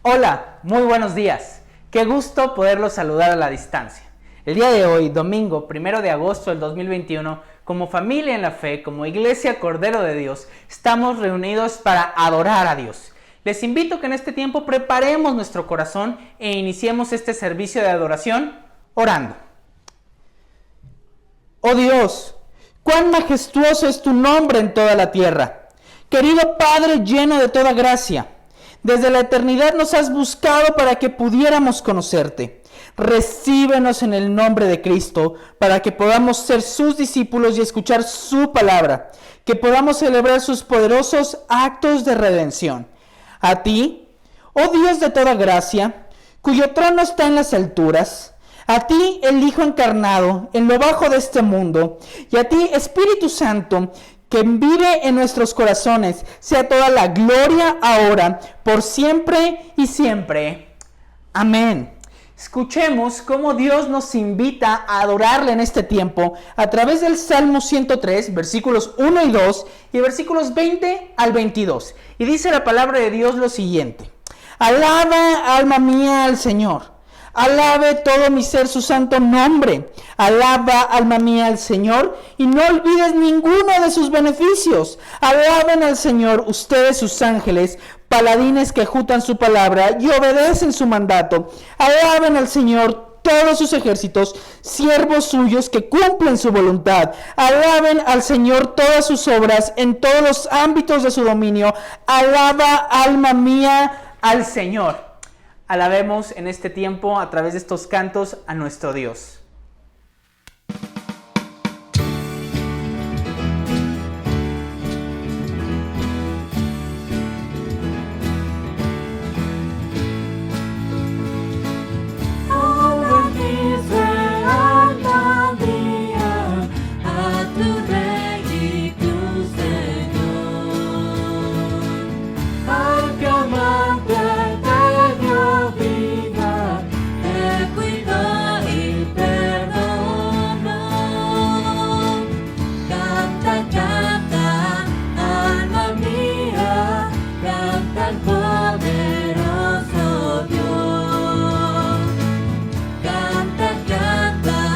Hola, muy buenos días. Qué gusto poderlos saludar a la distancia. El día de hoy, domingo 1 de agosto del 2021, como familia en la fe, como Iglesia Cordero de Dios, estamos reunidos para adorar a Dios. Les invito que en este tiempo preparemos nuestro corazón e iniciemos este servicio de adoración orando. Oh Dios, cuán majestuoso es tu nombre en toda la tierra. Querido Padre lleno de toda gracia, desde la eternidad nos has buscado para que pudiéramos conocerte. Recíbenos en el nombre de Cristo para que podamos ser sus discípulos y escuchar su palabra, que podamos celebrar sus poderosos actos de redención. A ti, oh Dios de toda gracia, cuyo trono está en las alturas, a ti el Hijo encarnado en lo bajo de este mundo, y a ti Espíritu Santo, que vive en nuestros corazones, sea toda la gloria ahora, por siempre y siempre. Amén. Escuchemos cómo Dios nos invita a adorarle en este tiempo a través del Salmo 103, versículos 1 y 2 y versículos 20 al 22. Y dice la palabra de Dios lo siguiente: Alaba, alma mía, al Señor. Alabe todo mi ser su santo nombre. Alaba, alma mía, al Señor, y no olvides ninguno de sus beneficios. Alaben al Señor ustedes sus ángeles, paladines que ejecutan su palabra y obedecen su mandato. Alaben al Señor todos sus ejércitos, siervos suyos que cumplen su voluntad. Alaben al Señor todas sus obras en todos los ámbitos de su dominio. Alaba, alma mía, al Señor. Alabemos en este tiempo a través de estos cantos a nuestro Dios. Canta,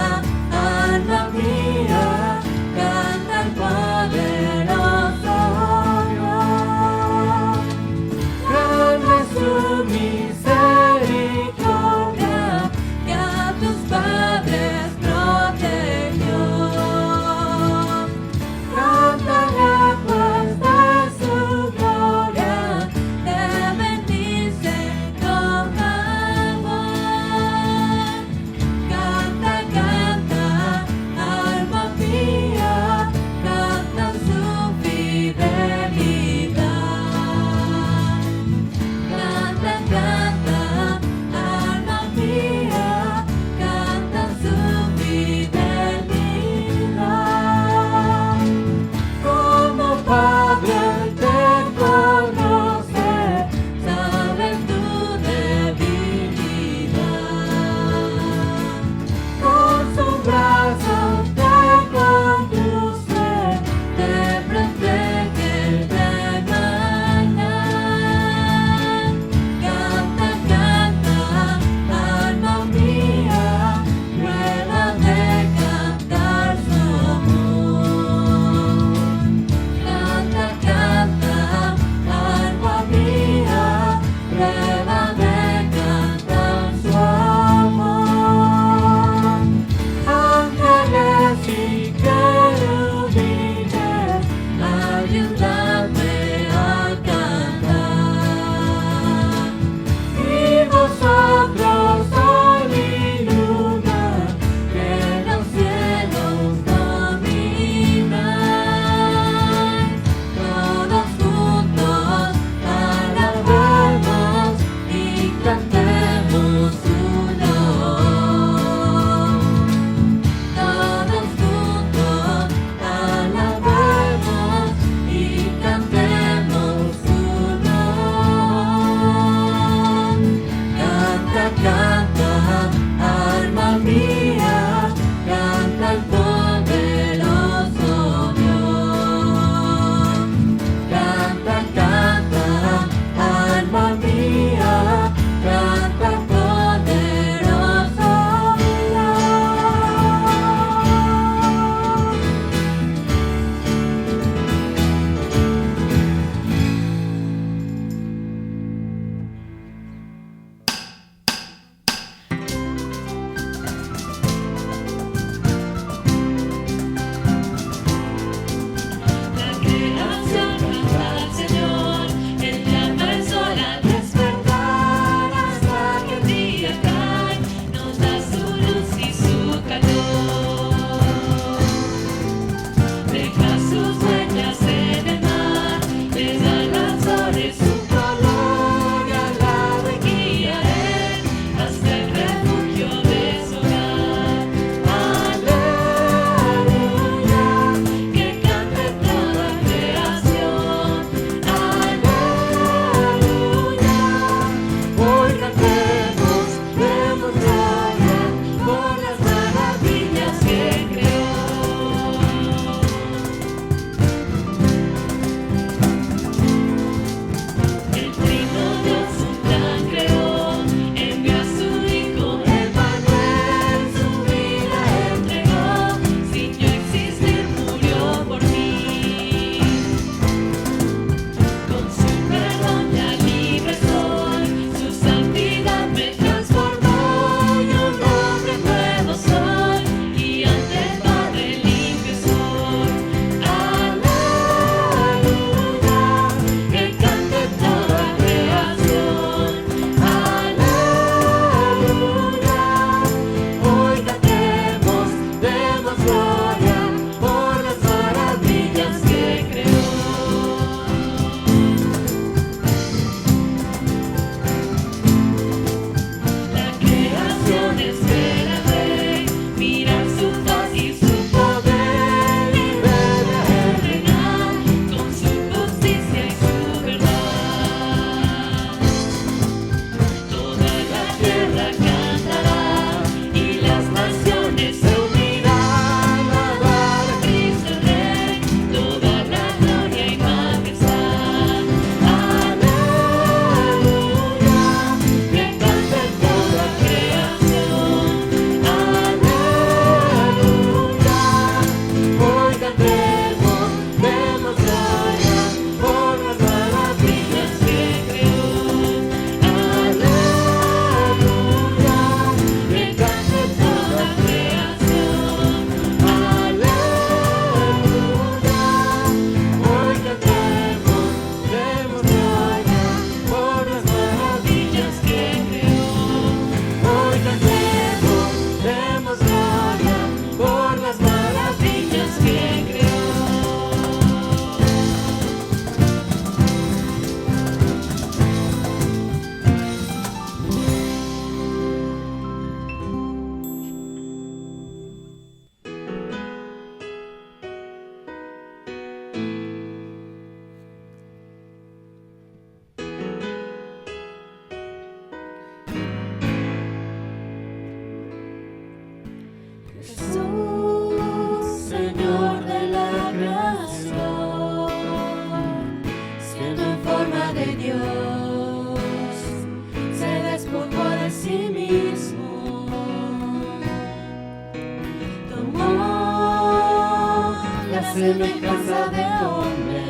semejanza de hombre,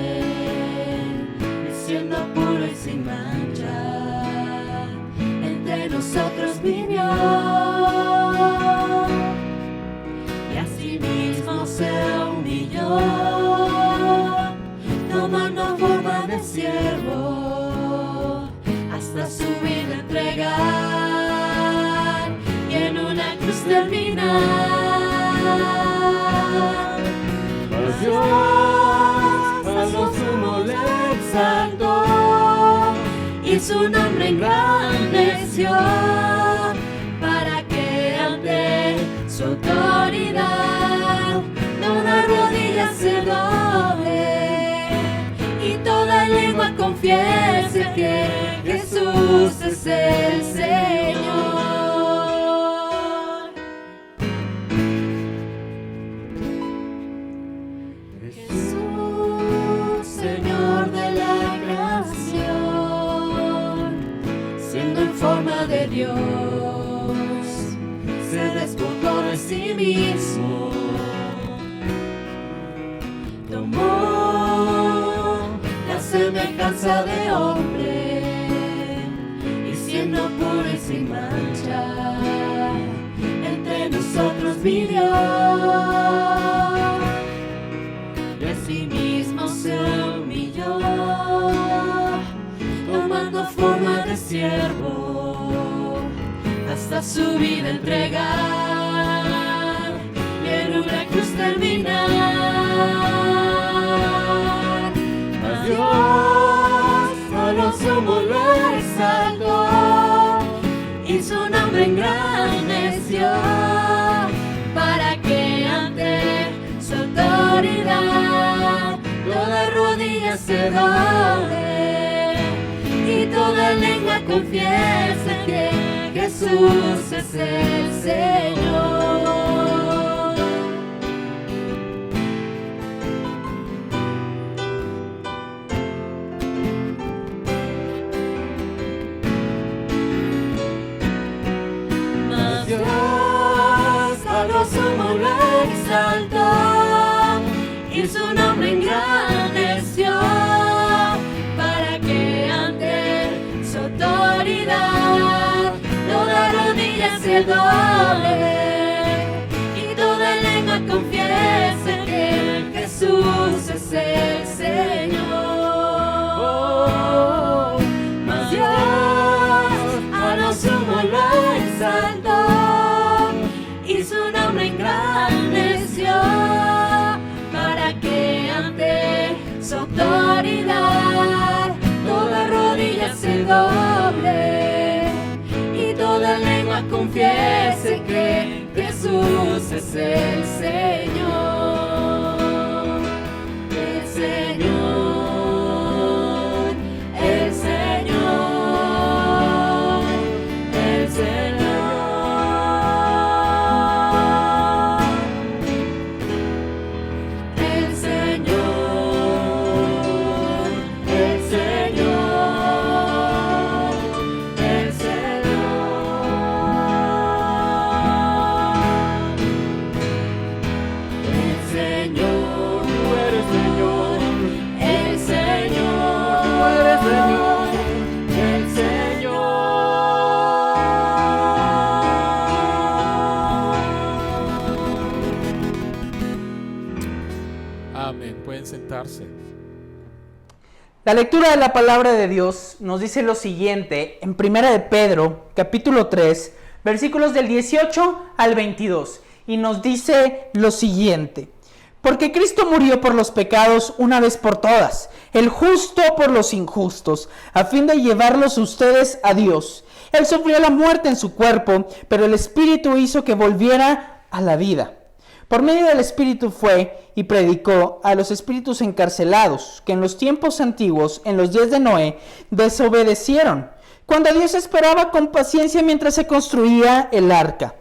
y siendo puro y sin mancha, entre nosotros vivió, y asimismo se humilló, tomando forma de siervo, hasta su vida entregar, y en una cruz terminar. Mas Dios a lo sumo le exaltó, y su nombre engrandeció, para que ante su autoridad toda rodilla se doble, y toda lengua confiese que Jesús es el Señor. Jesús, Señor de la creación, siendo en forma de Dios, se despojó de sí mismo, tomó la semejanza de hombre, y siendo puro y sin mancha, entre nosotros vivió, y asimismo se humilló, tomando forma de siervo, hasta su vida entregar, y en una cruz terminar. Mas Dios a lo sumo lo exaltó, y su nombre engrandeció, para que ante su autoridad toda rodilla se doble, y toda lengua confiese que Jesús es el Señor. Mas Dios a lo sumo lo exaltó, y su nombre engrandeció, para que ante su autoridad toda rodilla se doble, y toda lengua confiese que Jesús es el Señor. Mas Dios a lo sumo lo exaltó, y su nombre engrandeció, para que ante su autoridad toda rodilla se doble, y toda lengua confiese que Jesús es el Señor. El Señor, el Señor, el Señor. El Señor, el Señor, el Señor, tú eres Señor, el Señor, tú eres Señor, el Señor. Amén. Pueden sentarse. La lectura de la palabra de Dios nos dice lo siguiente en 1 de Pedro, capítulo 3, versículos del 18 al 22, y nos dice lo siguiente: porque Cristo murió por los pecados una vez por todas, el justo por los injustos, a fin de llevarlos ustedes a Dios. Él sufrió la muerte en su cuerpo, pero el Espíritu hizo que volviera a la vida. Por medio del Espíritu fue y predicó a los espíritus encarcelados, que en los tiempos antiguos, en los días de Noé, desobedecieron, cuando Dios esperaba con paciencia mientras se construía el arca.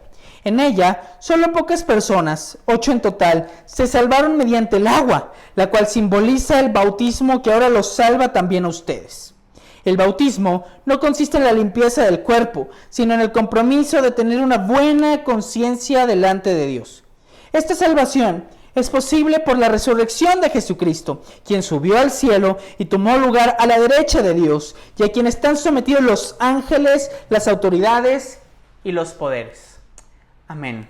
En ella, solo pocas personas, 8 en total, se salvaron mediante el agua, la cual simboliza el bautismo que ahora los salva también a ustedes. El bautismo no consiste en la limpieza del cuerpo, sino en el compromiso de tener una buena conciencia delante de Dios. Esta salvación es posible por la resurrección de Jesucristo, quien subió al cielo y tomó lugar a la derecha de Dios, y a quien están sometidos los ángeles, las autoridades y los poderes. Amén.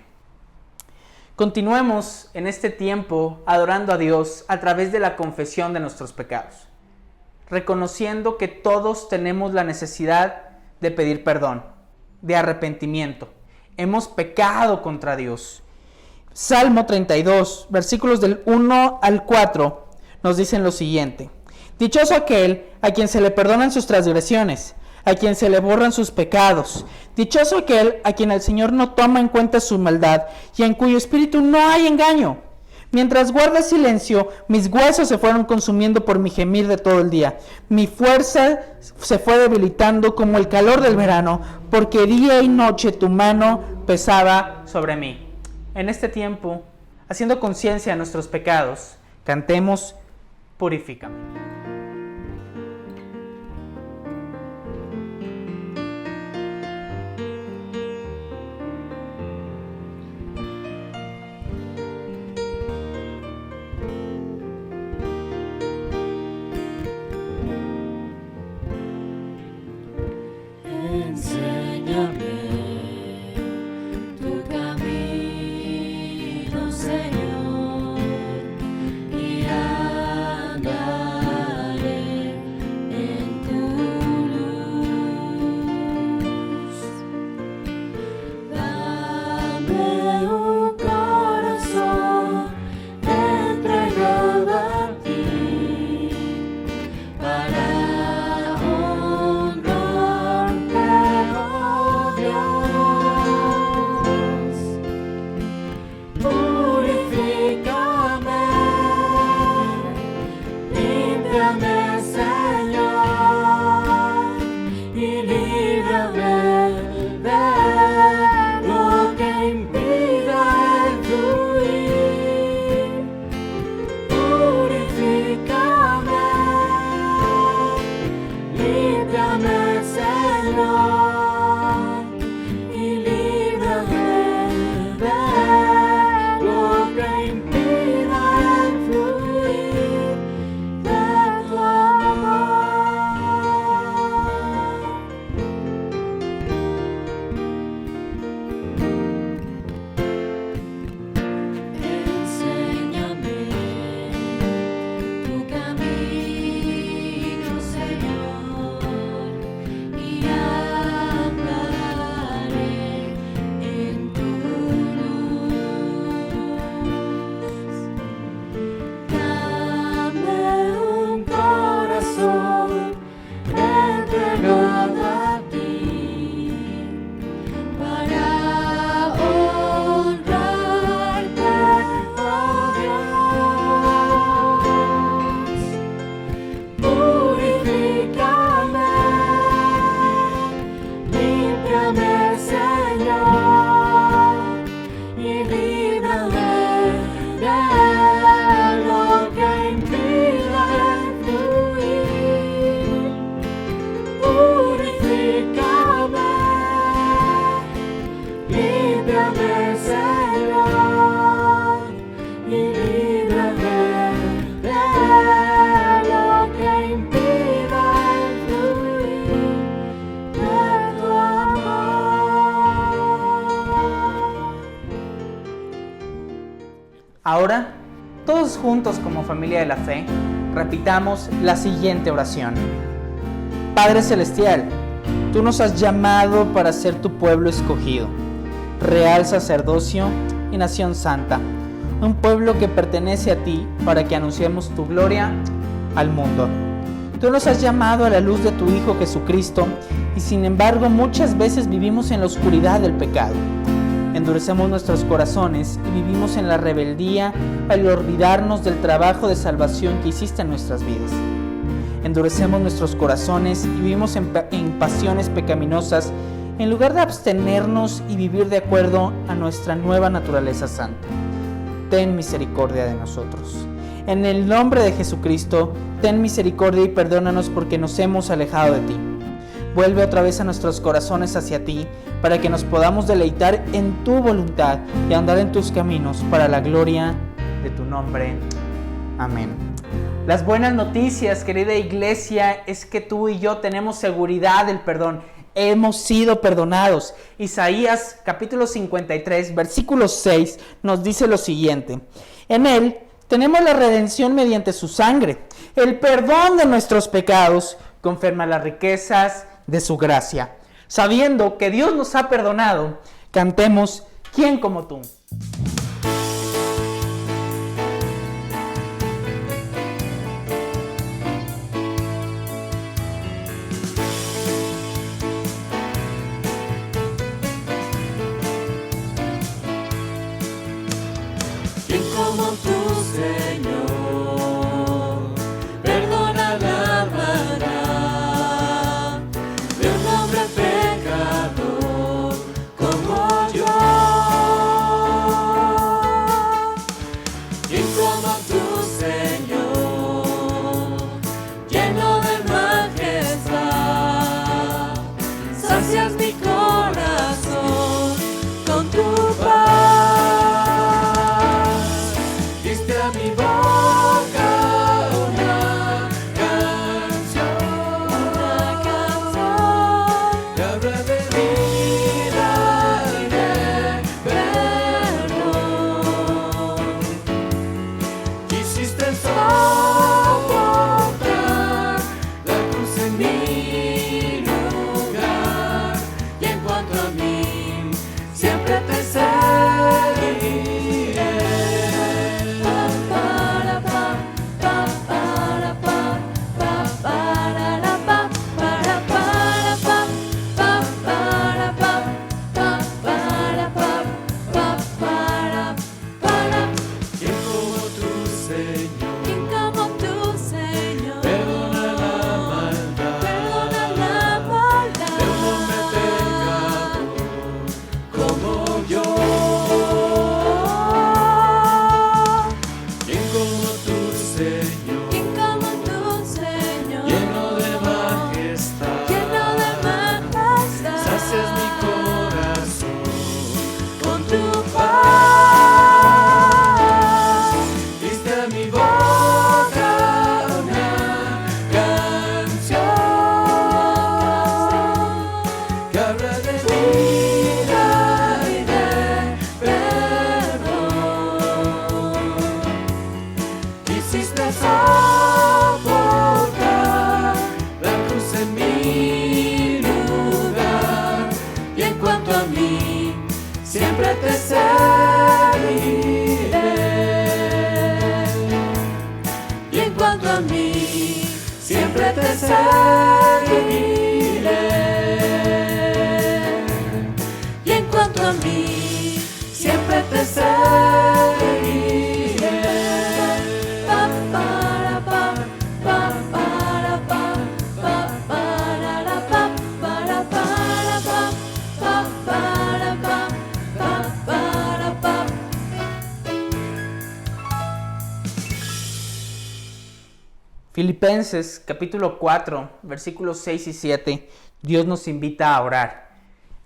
Continuemos en este tiempo adorando a Dios a través de la confesión de nuestros pecados, reconociendo que todos tenemos la necesidad de pedir perdón, de arrepentimiento. Hemos pecado contra Dios. Salmo 32, versículos del 1 al 4, nos dicen lo siguiente: Dichoso aquel a quien se le perdonan sus transgresiones, a quien se le borran sus pecados. Dichoso aquel a quien el Señor no toma en cuenta su maldad y en cuyo espíritu no hay engaño. Mientras guarda silencio, mis huesos se fueron consumiendo por mi gemir de todo el día. Mi fuerza se fue debilitando como el calor del verano, porque día y noche tu mano pesaba sobre mí. En este tiempo, haciendo conciencia de nuestros pecados, cantemos Purifícame. Enséñame tu camino, Señor, y andaré en tu luz. Dame un corazón entregado a ti para Ahora, todos juntos como familia de la fe, repitamos la siguiente oración. Padre Celestial, tú nos has llamado para ser tu pueblo escogido, real sacerdocio y nación santa, un pueblo que pertenece a ti para que anunciemos tu gloria al mundo. Tú nos has llamado a la luz de tu Hijo Jesucristo y sin embargo muchas veces vivimos en la oscuridad del pecado. Endurecemos nuestros corazones y vivimos en la rebeldía al olvidarnos del trabajo de salvación que hiciste en nuestras vidas. Endurecemos nuestros corazones y vivimos en pasiones pecaminosas en lugar de abstenernos y vivir de acuerdo a nuestra nueva naturaleza santa. Ten misericordia de nosotros. En el nombre de Jesucristo, ten misericordia y perdónanos porque nos hemos alejado de ti. Vuelve otra vez a nuestros corazones hacia ti, para que nos podamos deleitar en tu voluntad y andar en tus caminos para la gloria de tu nombre. Amén. Las buenas noticias, querida iglesia, es que tú y yo tenemos seguridad del perdón. Hemos sido perdonados. Isaías capítulo 53, versículo 6 nos dice lo siguiente: en él tenemos la redención mediante su sangre, el perdón de nuestros pecados, conforme a las riquezas de su gracia. Sabiendo que Dios nos ha perdonado, cantemos ¿Quién como tú? ¿Quién como tú, Señor, perdona la maldad de un hombre pecador como yo? ¿Quién como tú, Señor, lleno de majestad, sacias mi corazón con tu paz? Diste a mi boca una canción que habla de vida y de perdón. Quisiste soportar la cruz en mi lugar, y en cuanto a mí, siempre te seguiré. ¿Quién como tú, Señor, perdona la maldad de un hombre pecador como yo? ¿Quién como tú, Señor, lleno de majestad, sacias mi corazón con tu paz? Diste a mi boca una canción que habla de vida y de perdón. Quisiste soportar la cruz en mi lugar, y en cuanto a mí, siempre te seguiré. Y en cuanto a mí, siempre te seguiré. Y en cuanto a mí, siempre te seguiré. Pa, para, pa, pa, para, pa, pa, para, pa, para, pa, pa, para, pa, para, pa. Filipenses capítulo 4, versículos 6 y 7, Dios nos invita a orar.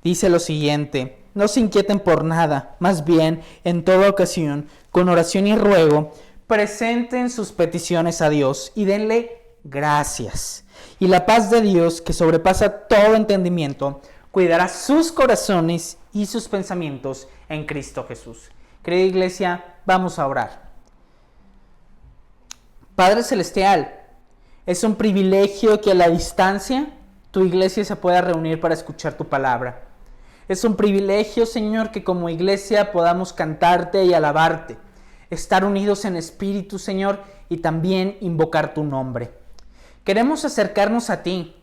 Dice lo siguiente: no se inquieten por nada, más bien, en toda ocasión, con oración y ruego, presenten sus peticiones a Dios y denle gracias. Y la paz de Dios, que sobrepasa todo entendimiento, cuidará sus corazones y sus pensamientos en Cristo Jesús. Querida iglesia, vamos a orar. Padre Celestial, es un privilegio que a la distancia tu iglesia se pueda reunir para escuchar tu palabra. Es un privilegio, Señor, que como iglesia podamos cantarte y alabarte, estar unidos en espíritu, Señor, y también invocar tu nombre. Queremos acercarnos a ti,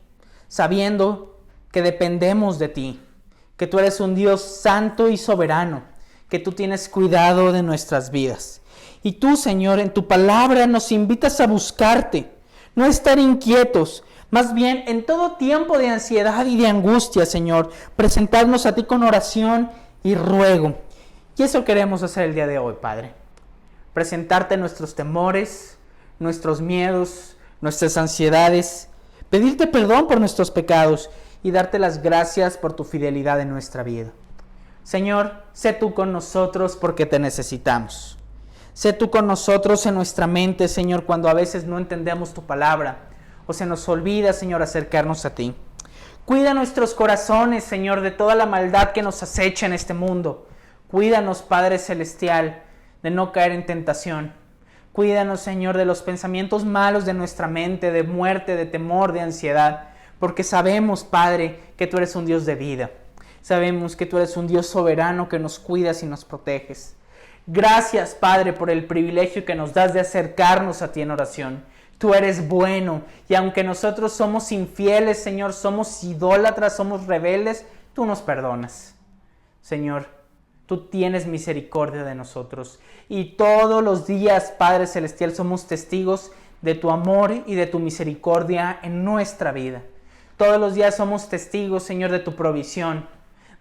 sabiendo que dependemos de ti, que tú eres un Dios santo y soberano, que tú tienes cuidado de nuestras vidas. Y tú, Señor, en tu palabra nos invitas a buscarte, no estar inquietos, más bien en todo tiempo de ansiedad y de angustia, Señor, presentarnos a ti con oración y ruego. Y eso queremos hacer el día de hoy, Padre. Presentarte nuestros temores, nuestros miedos, nuestras ansiedades, pedirte perdón por nuestros pecados y darte las gracias por tu fidelidad en nuestra vida. Señor, sé tú con nosotros porque te necesitamos. Sé tú con nosotros en nuestra mente, Señor, cuando a veces no entendemos tu palabra o se nos olvida, Señor, acercarnos a ti. Cuida nuestros corazones, Señor, de toda la maldad que nos acecha en este mundo. Cuídanos, Padre Celestial, de no caer en tentación. Cuídanos, Señor, de los pensamientos malos de nuestra mente, de muerte, de temor, de ansiedad, porque sabemos, Padre, que tú eres un Dios de vida. Sabemos que tú eres un Dios soberano que nos cuidas y nos proteges. Gracias, Padre, por el privilegio que nos das de acercarnos a ti en oración. Tú eres bueno, y aunque nosotros somos infieles, Señor, somos idólatras, somos rebeldes, tú nos perdonas. Señor, tú tienes misericordia de nosotros, y todos los días, Padre Celestial, somos testigos de tu amor y de tu misericordia en nuestra vida. Todos los días somos testigos, Señor, de tu provisión,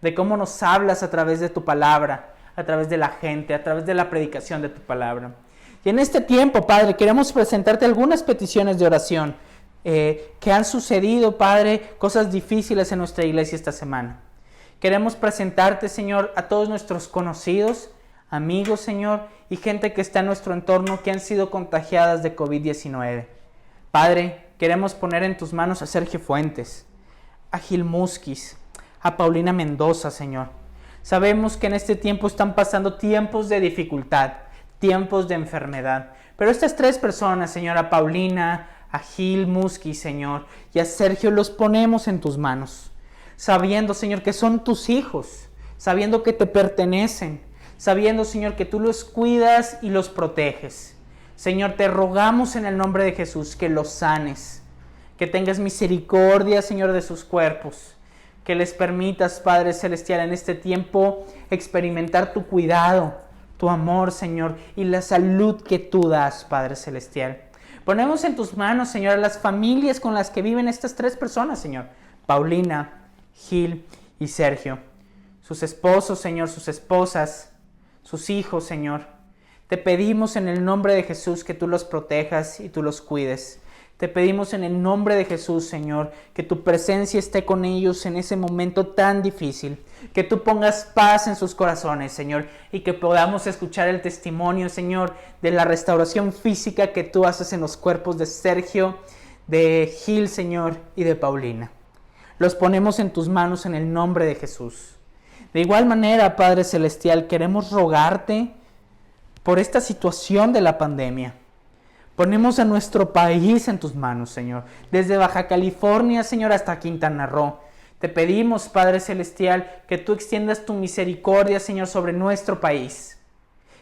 de cómo nos hablas a través de tu palabra, a través de la gente, a través de la predicación de tu palabra. Y en este tiempo, Padre, queremos presentarte algunas peticiones de oración que han sucedido, Padre, cosas difíciles en nuestra iglesia esta semana. Queremos presentarte, Señor, a todos nuestros conocidos, amigos, Señor, y gente que está en nuestro entorno que han sido contagiadas de COVID-19. Padre, queremos poner en tus manos a Sergio Fuentes, a Gil Musquiz, a Paulina Mendoza, Señor. Sabemos que en este tiempo están pasando tiempos de dificultad, tiempos de enfermedad. Pero estas tres personas, Señor, a Paulina, a Gil Musquiz, Señor, y a Sergio, los ponemos en tus manos, sabiendo, Señor, que son tus hijos, sabiendo que te pertenecen, sabiendo, Señor, que tú los cuidas y los proteges. Señor, te rogamos en el nombre de Jesús que los sanes, que tengas misericordia, Señor, de sus cuerpos, que les permitas, Padre Celestial, en este tiempo experimentar tu cuidado, tu amor, Señor, y la salud que tú das, Padre Celestial. Ponemos en tus manos, Señor, a las familias con las que viven estas tres personas, Señor. Paulina, Gil y Sergio. Sus esposos, Señor, sus esposas, sus hijos, Señor. Te pedimos en el nombre de Jesús que tú los protejas y tú los cuides. Te pedimos en el nombre de Jesús, Señor, que tu presencia esté con ellos en ese momento tan difícil. Que tú pongas paz en sus corazones, Señor, y que podamos escuchar el testimonio, Señor, de la restauración física que tú haces en los cuerpos de Sergio, de Gil, Señor, y de Paulina. Los ponemos en tus manos en el nombre de Jesús. De igual manera, Padre Celestial, queremos rogarte por esta situación de la pandemia. Ponemos a nuestro país en tus manos, Señor. Desde Baja California, Señor, hasta Quintana Roo. Te pedimos, Padre Celestial, que tú extiendas tu misericordia, Señor, sobre nuestro país.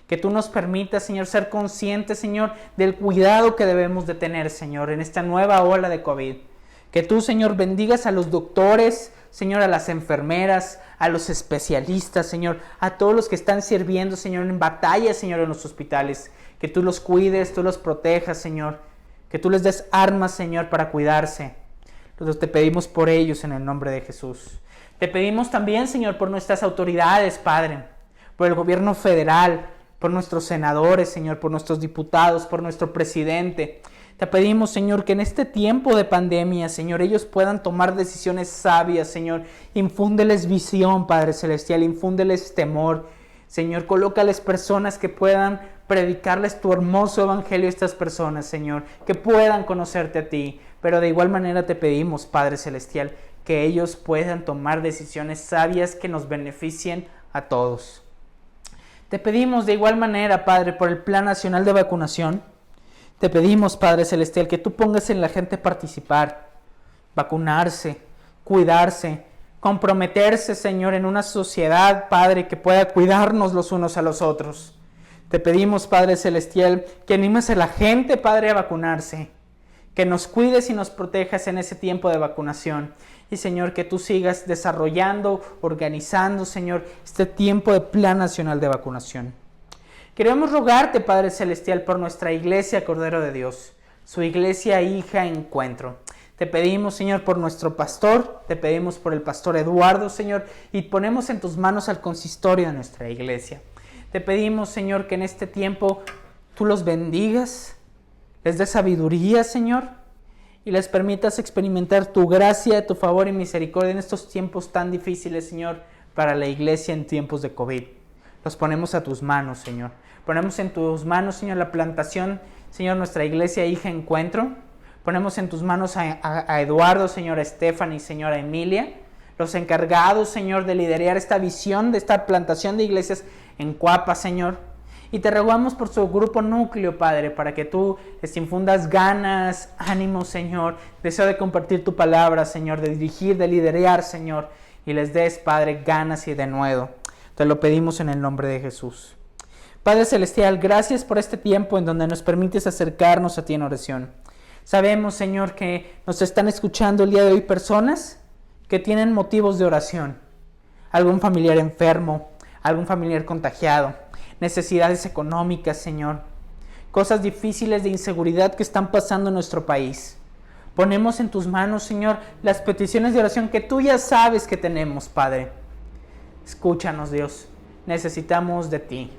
Que tú nos permitas, Señor, ser conscientes, Señor, del cuidado que debemos de tener, Señor, en esta nueva ola de COVID. Que tú, Señor, bendigas a los doctores, Señor, a las enfermeras, a los especialistas, Señor, a todos los que están sirviendo, Señor, en batalla, Señor, en los hospitales. Que tú los cuides, tú los protejas, Señor. Que tú les des armas, Señor, para cuidarse. Nosotros te pedimos por ellos en el nombre de Jesús. Te pedimos también, Señor, por nuestras autoridades, Padre. Por el gobierno federal, por nuestros senadores, Señor, por nuestros diputados, por nuestro presidente. Te pedimos, Señor, que en este tiempo de pandemia, Señor, ellos puedan tomar decisiones sabias, Señor. Infúndeles visión, Padre Celestial, infúndeles temor. Señor, colócales personas que puedan predicarles tu hermoso evangelio a estas personas, Señor, que puedan conocerte a ti. Pero de igual manera te pedimos, Padre Celestial, que ellos puedan tomar decisiones sabias que nos beneficien a todos. Te pedimos de igual manera, Padre, por el Plan Nacional de Vacunación. Te pedimos, Padre Celestial, que tú pongas en la gente participar, vacunarse, cuidarse, comprometerse, Señor, en una sociedad, Padre, que pueda cuidarnos los unos a los otros. Te pedimos, Padre Celestial, que animes a la gente, Padre, a vacunarse, que nos cuides y nos protejas en ese tiempo de vacunación. Y, Señor, que tú sigas desarrollando, organizando, Señor, este tiempo de Plan Nacional de Vacunación. Queremos rogarte, Padre Celestial, por nuestra iglesia Cordero de Dios, su iglesia Hija Encuentro. Te pedimos, Señor, por nuestro pastor, te pedimos por el pastor Eduardo, Señor, y ponemos en tus manos al consistorio de nuestra iglesia. Te pedimos, Señor, que en este tiempo tú los bendigas, les des sabiduría, Señor, y les permitas experimentar tu gracia, tu favor y misericordia en estos tiempos tan difíciles, Señor, para la iglesia en tiempos de COVID. los ponemos a tus manos, Señor. Ponemos en tus manos, Señor, la plantación, Señor, nuestra iglesia Hija Encuentro. Ponemos en tus manos a Eduardo, Señor, a Stephanie, Señor, a Emilia, los encargados, Señor, de liderar esta visión de esta plantación de iglesias en Cuapa, Señor. Y te rogamos por su grupo núcleo, Padre, para que tú les infundas ganas, ánimo, Señor, deseo de compartir tu palabra, Señor, de dirigir, de liderar, Señor, y les des, Padre, ganas y de nuevo. Te lo pedimos en el nombre de Jesús. Padre Celestial, gracias por este tiempo en donde nos permites acercarnos a ti en oración. Sabemos, Señor, que nos están escuchando el día de hoy personas que tienen motivos de oración. Algún familiar enfermo, algún familiar contagiado, necesidades económicas, Señor, cosas difíciles de inseguridad que están pasando en nuestro país. Ponemos en tus manos, Señor, las peticiones de oración que tú ya sabes que tenemos, Padre. Escúchanos, Dios. Necesitamos de ti.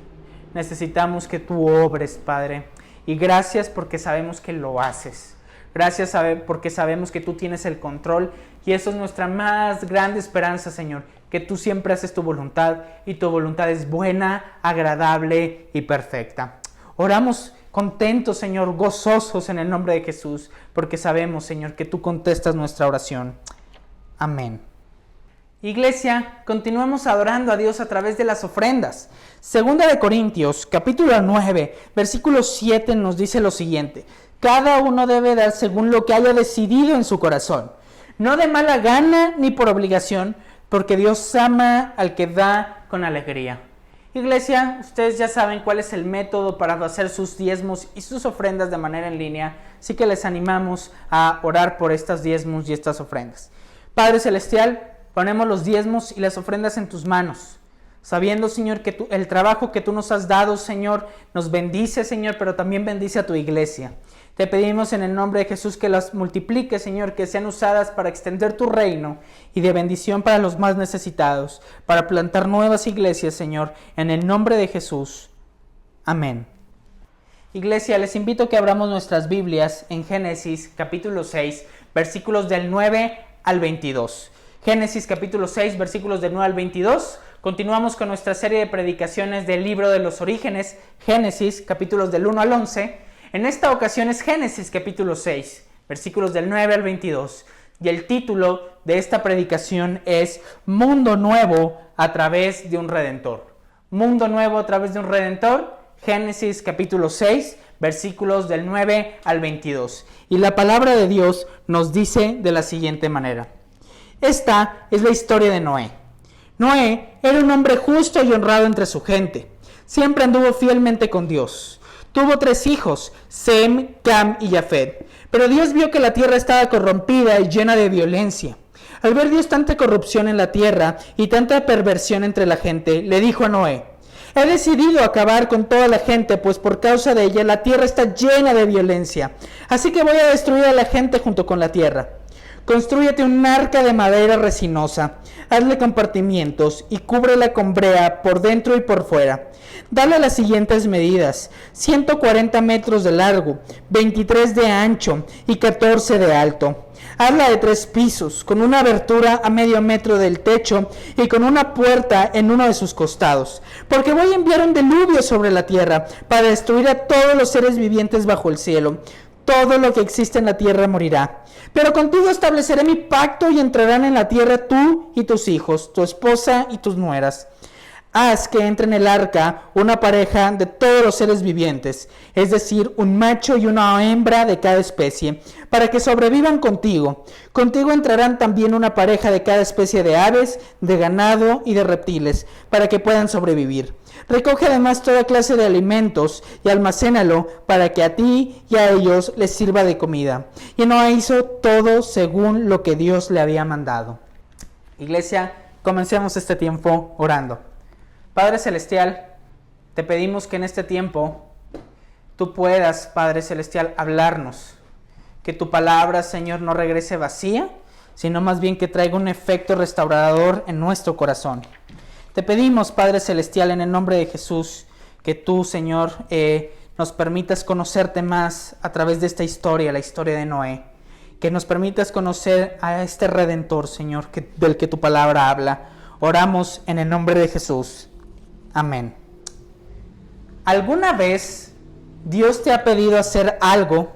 Necesitamos que tú obres, Padre. Y gracias porque sabemos que lo haces. Gracias porque sabemos que tú tienes el control. Y eso es nuestra más grande esperanza, Señor. Que tú siempre haces tu voluntad. Y tu voluntad es buena, agradable y perfecta. Oramos contentos, Señor, gozosos en el nombre de Jesús. Porque sabemos, Señor, que tú contestas nuestra oración. Amén. Iglesia, continuamos adorando a Dios a través de las ofrendas. Segunda de Corintios, capítulo 9, versículo 7 nos dice lo siguiente: cada uno debe dar según lo que haya decidido en su corazón, no de mala gana ni por obligación, porque Dios ama al que da con alegría. Iglesia, ustedes ya saben cuál es el método para hacer sus diezmos y sus ofrendas de manera en línea, así que les animamos a orar por estas diezmos y estas ofrendas. Padre Celestial, ponemos los diezmos y las ofrendas en tus manos, sabiendo, Señor, que el trabajo que tú nos has dado, Señor, nos bendice, Señor, pero también bendice a tu iglesia. Te pedimos en el nombre de Jesús que las multipliques, Señor, que sean usadas para extender tu reino y de bendición para los más necesitados, para plantar nuevas iglesias, Señor, en el nombre de Jesús. Amén. Iglesia, les invito a que abramos nuestras Biblias en Génesis capítulo 6, versículos del 9 al 22. Génesis capítulo 6, versículos del 9 al 22. Continuamos con nuestra serie de predicaciones del libro de los orígenes, Génesis, capítulos del 1 al 11. En esta ocasión es Génesis capítulo 6, versículos del 9 al 22. Y el título de esta predicación es Mundo Nuevo a través de un Redentor. Mundo Nuevo a través de un Redentor, Génesis capítulo 6, versículos del 9 al 22. Y la palabra de Dios nos dice de la siguiente manera. Esta es la historia de Noé. Noé era un hombre justo y honrado entre su gente. Siempre anduvo fielmente con Dios. Tuvo 3 hijos, Sem, Cam y Jafet. Pero Dios vio que la tierra estaba corrompida y llena de violencia. Al ver Dios tanta corrupción en la tierra y tanta perversión entre la gente, le dijo a Noé: he decidido acabar con toda la gente, pues por causa de ella la tierra está llena de violencia. Así que voy a destruir a la gente junto con la tierra. Constrúyete un arca de madera resinosa, hazle compartimientos y cúbrela con brea por dentro y por fuera. Dale las siguientes medidas: 140 metros de largo, 23 de ancho y 14 de alto. Hazla de 3 pisos, con una abertura a medio metro del techo y con una puerta en uno de sus costados. Porque voy a enviar un diluvio sobre la tierra para destruir a todos los seres vivientes bajo el cielo. Todo lo que existe en la tierra morirá. Pero contigo estableceré mi pacto y entrarán en la tierra tú y tus hijos, tu esposa y tus nueras. Haz que entre en el arca una pareja de todos los seres vivientes, es decir, un macho y una hembra de cada especie, para que sobrevivan contigo. Contigo entrarán también una pareja de cada especie de aves, de ganado y de reptiles, para que puedan sobrevivir. Recoge además toda clase de alimentos y almacénalo para que a ti y a ellos les sirva de comida. Y Noé hizo todo según lo que Dios le había mandado. Iglesia, comencemos este tiempo orando. Padre Celestial, te pedimos que en este tiempo tú puedas, Padre Celestial, hablarnos. Que tu palabra, Señor, no regrese vacía, sino más bien que traiga un efecto restaurador en nuestro corazón. Te pedimos, Padre Celestial, en el nombre de Jesús, que tú, Señor, nos permitas conocerte más a través de esta historia, la historia de Noé. Que nos permitas conocer a este Redentor, Señor, del que tu palabra habla. Oramos en el nombre de Jesús. amén. ¿Alguna vez Dios te ha pedido hacer algo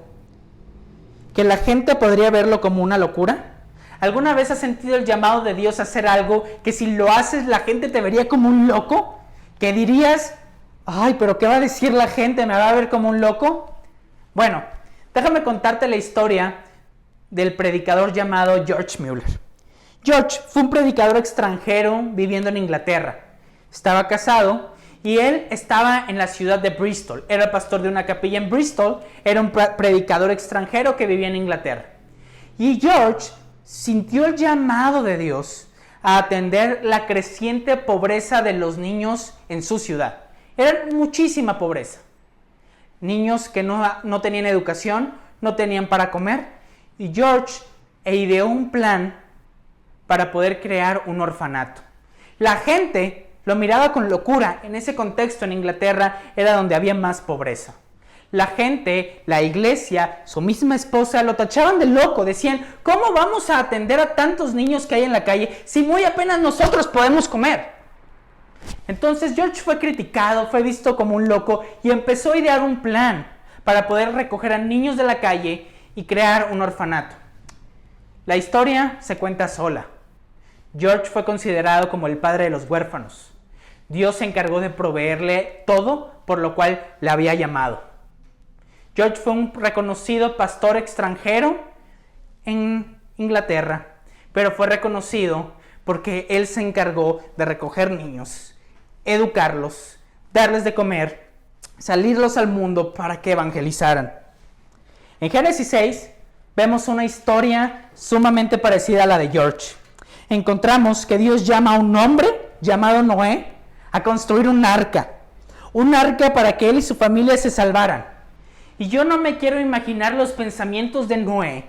que la gente podría verlo como una locura? ¿Alguna vez has sentido el llamado de Dios a hacer algo que si lo haces la gente te vería como un loco? ¿Que dirías, ay, pero qué va a decir la gente? ¿Me va a ver como un loco? Bueno, déjame contarte la historia del predicador llamado George Mueller. George fue un predicador extranjero viviendo en Inglaterra. Estaba casado y él estaba en la ciudad de Bristol. Era pastor de una capilla en Bristol. Era un predicador extranjero que vivía en Inglaterra. Y George sintió el llamado de Dios a atender la creciente pobreza de los niños en su ciudad. Era muchísima pobreza. Niños que no tenían educación, no tenían para comer. Y George ideó un plan para poder crear un orfanato. La gente lo miraba con locura. En ese contexto en Inglaterra era donde había más pobreza. La gente, la iglesia, su misma esposa lo tachaban de loco. Decían, ¿cómo vamos a atender a tantos niños que hay en la calle si muy apenas nosotros podemos comer? Entonces George fue criticado, fue visto como un loco y empezó a idear un plan para poder recoger a niños de la calle y crear un orfanato. La historia se cuenta sola. George fue considerado como el padre de los huérfanos. Dios se encargó de proveerle todo por lo cual le había llamado. George fue un reconocido pastor extranjero en Inglaterra, pero fue reconocido porque él se encargó de recoger niños, educarlos, darles de comer, salirlos al mundo para que evangelizaran. En Génesis 6 vemos una historia sumamente parecida a la de George. Encontramos que Dios llama a un hombre llamado Noé a construir un arca para que él y su familia se salvaran. Y yo no me quiero imaginar los pensamientos de Noé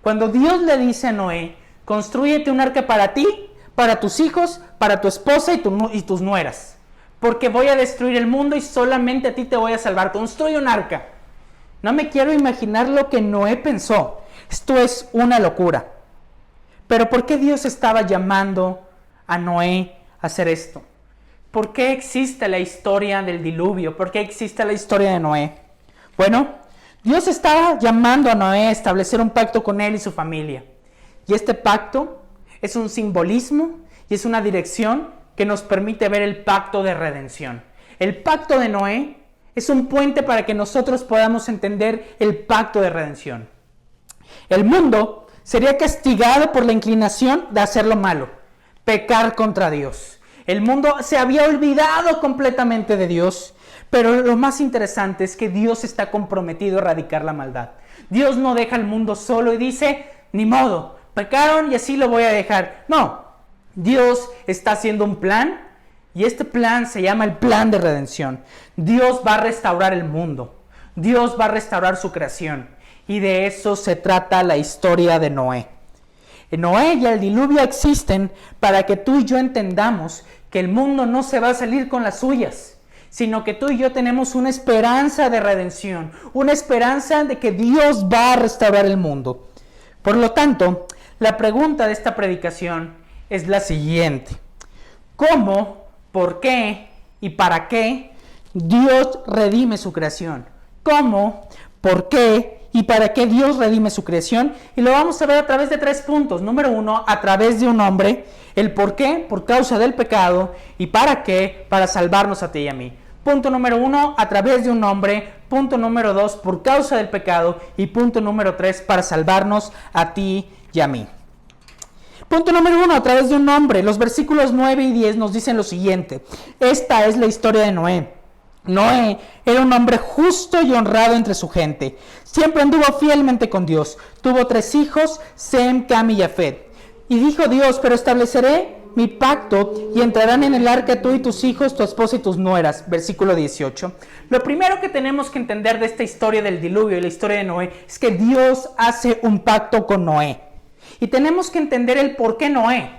cuando Dios le dice a Noé, constrúyete un arca para ti, para tus hijos, para tu esposa y tus nueras, porque voy a destruir el mundo y solamente a ti te voy a salvar. Construye un arca. No me quiero imaginar lo que Noé pensó. Esto es una locura. Pero ¿por qué Dios estaba llamando a Noé a hacer esto? ¿Por qué existe la historia del diluvio? ¿Por qué existe la historia de Noé? Bueno, Dios estaba llamando a Noé a establecer un pacto con él y su familia. Y este pacto es un simbolismo y es una dirección que nos permite ver el pacto de redención. El pacto de Noé es un puente para que nosotros podamos entender el pacto de redención. El mundo sería castigado por la inclinación de hacer lo malo, pecar contra Dios. El mundo se había olvidado completamente de Dios, pero lo más interesante es que Dios está comprometido a erradicar la maldad. Dios no deja al mundo solo y dice, ni modo, pecaron y así lo voy a dejar. No, Dios está haciendo un plan y este plan se llama el plan de redención. Dios va a restaurar el mundo, Dios va a restaurar su creación y de eso se trata la historia de Noé. Noé y el diluvio existen para que tú y yo entendamos que el mundo no se va a salir con las suyas, sino que tú y yo tenemos una esperanza de redención, una esperanza de que Dios va a restaurar el mundo. Por lo tanto, la pregunta de esta predicación es la siguiente: ¿cómo, por qué y para qué Dios redime su creación? ¿Cómo, por qué y para qué Dios redime su creación? Y lo vamos a ver a través de 3 puntos. Número 1, a través de un hombre. El por qué, por causa del pecado. Y para qué, para salvarnos a ti y a mí. Punto número 1, a través de un hombre. Punto número 2, por causa del pecado. Y punto número 3, para salvarnos a ti y a mí. Punto número 1, a través de un hombre. Los versículos 9 y 10 nos dicen lo siguiente. Esta es la historia de Noé. Noé era un hombre justo y honrado entre su gente. Siempre anduvo fielmente con Dios. Tuvo 3 hijos, Sem, Cam y Jafet. Y dijo Dios, pero estableceré mi pacto y entrarán en el arca tú y tus hijos, tu esposa y tus nueras. Versículo 18. Lo primero que tenemos que entender de esta historia del diluvio y la historia de Noé es que Dios hace un pacto con Noé. Y tenemos que entender el por qué Noé.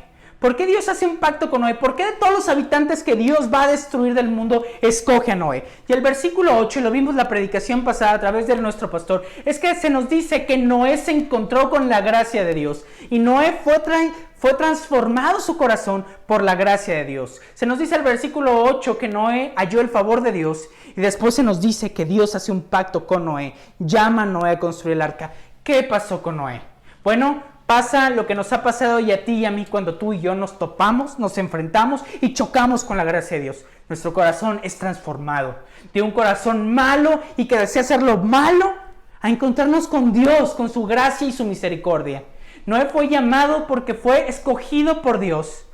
¿Por qué Dios hace un pacto con Noé? ¿Por qué de todos los habitantes que Dios va a destruir del mundo, escoge a Noé? Y el versículo 8, y lo vimos la predicación pasada a través de nuestro pastor, es que se nos dice que Noé se encontró con la gracia de Dios. Y Noé fue transformado su corazón por la gracia de Dios. Se nos dice el versículo 8 que Noé halló el favor de Dios. Y después se nos dice que Dios hace un pacto con Noé. Llama a Noé a construir el arca. ¿Qué pasó con Noé? Bueno, pasa lo que nos ha pasado y a ti y a mí cuando tú y yo nos topamos, nos enfrentamos y chocamos con la gracia de Dios. Nuestro corazón es transformado de un corazón malo y que desea hacer lo malo a encontrarnos con Dios, con su gracia y su misericordia. Noé fue llamado porque fue escogido por Dios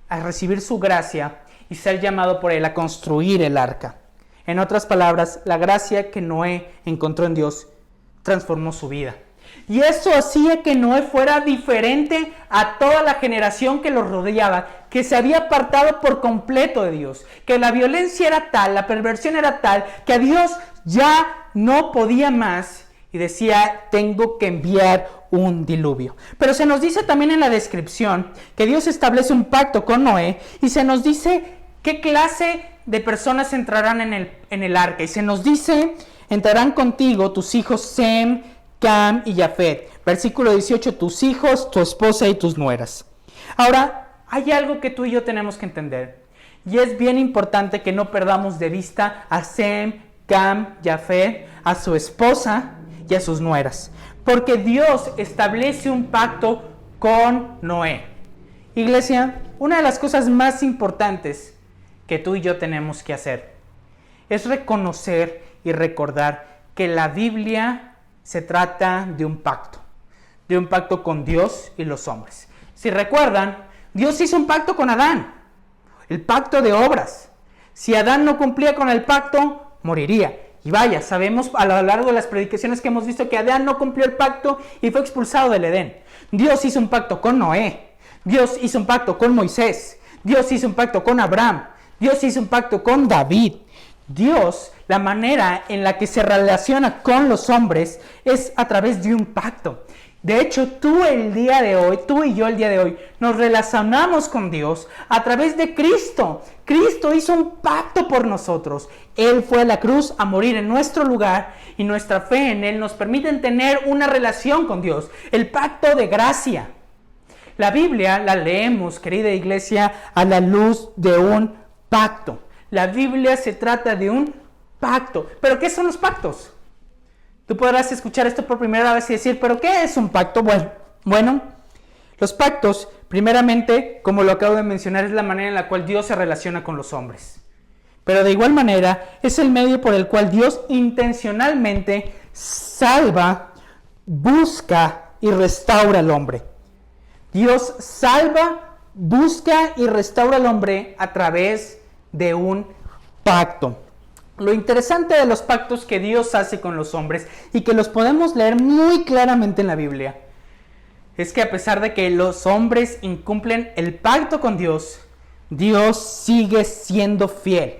a recibir su gracia y ser llamado por Él a construir el arca. En otras palabras, la gracia que Noé encontró en Dios transformó su vida. Y eso hacía que Noé fuera diferente a toda la generación que lo rodeaba, que se había apartado por completo de Dios, que la violencia era tal, la perversión era tal, que a Dios ya no podía más y decía, tengo que enviar un diluvio. Pero se nos dice también en la descripción que Dios establece un pacto con Noé y se nos dice qué clase de personas entrarán en el arca. Y se nos dice, entrarán contigo tus hijos Sem, Cam y Jafet. Versículo 18, tus hijos, tu esposa y tus nueras. Ahora, hay algo que tú y yo tenemos que entender. Y es bien importante que no perdamos de vista a Sem, Cam, Jafet, a su esposa y a sus nueras. Porque Dios establece un pacto con Noé. Iglesia, una de las cosas más importantes que tú y yo tenemos que hacer es reconocer y recordar que la Biblia se trata de un pacto con Dios y los hombres. Si recuerdan, Dios hizo un pacto con Adán, el pacto de obras. Si Adán no cumplía con el pacto, moriría. Y vaya, sabemos a lo largo de las predicaciones que hemos visto que Adán no cumplió el pacto y fue expulsado del Edén. Dios hizo un pacto con Noé, Dios hizo un pacto con Moisés, Dios hizo un pacto con Abraham, Dios hizo un pacto con David. Dios, la manera en la que se relaciona con los hombres es a través de un pacto. De hecho, tú y yo el día de hoy, nos relacionamos con Dios a través de Cristo. Cristo hizo un pacto por nosotros. Él fue a la cruz a morir en nuestro lugar y nuestra fe en Él nos permite tener una relación con Dios. El pacto de gracia. La Biblia la leemos, querida iglesia, a la luz de un pacto. La Biblia se trata de un pacto. ¿Pero qué son los pactos? Tú podrás escuchar esto por primera vez y decir, ¿pero qué es un pacto? Bueno, los pactos, primeramente, como lo acabo de mencionar, es la manera en la cual Dios se relaciona con los hombres. Pero de igual manera, es el medio por el cual Dios intencionalmente salva, busca y restaura al hombre. Dios salva, busca y restaura al hombre a través de un pacto. Lo interesante de los pactos que Dios hace con los hombres y que los podemos leer muy claramente en la Biblia es que a pesar de que los hombres incumplen el pacto con Dios, Dios sigue siendo fiel.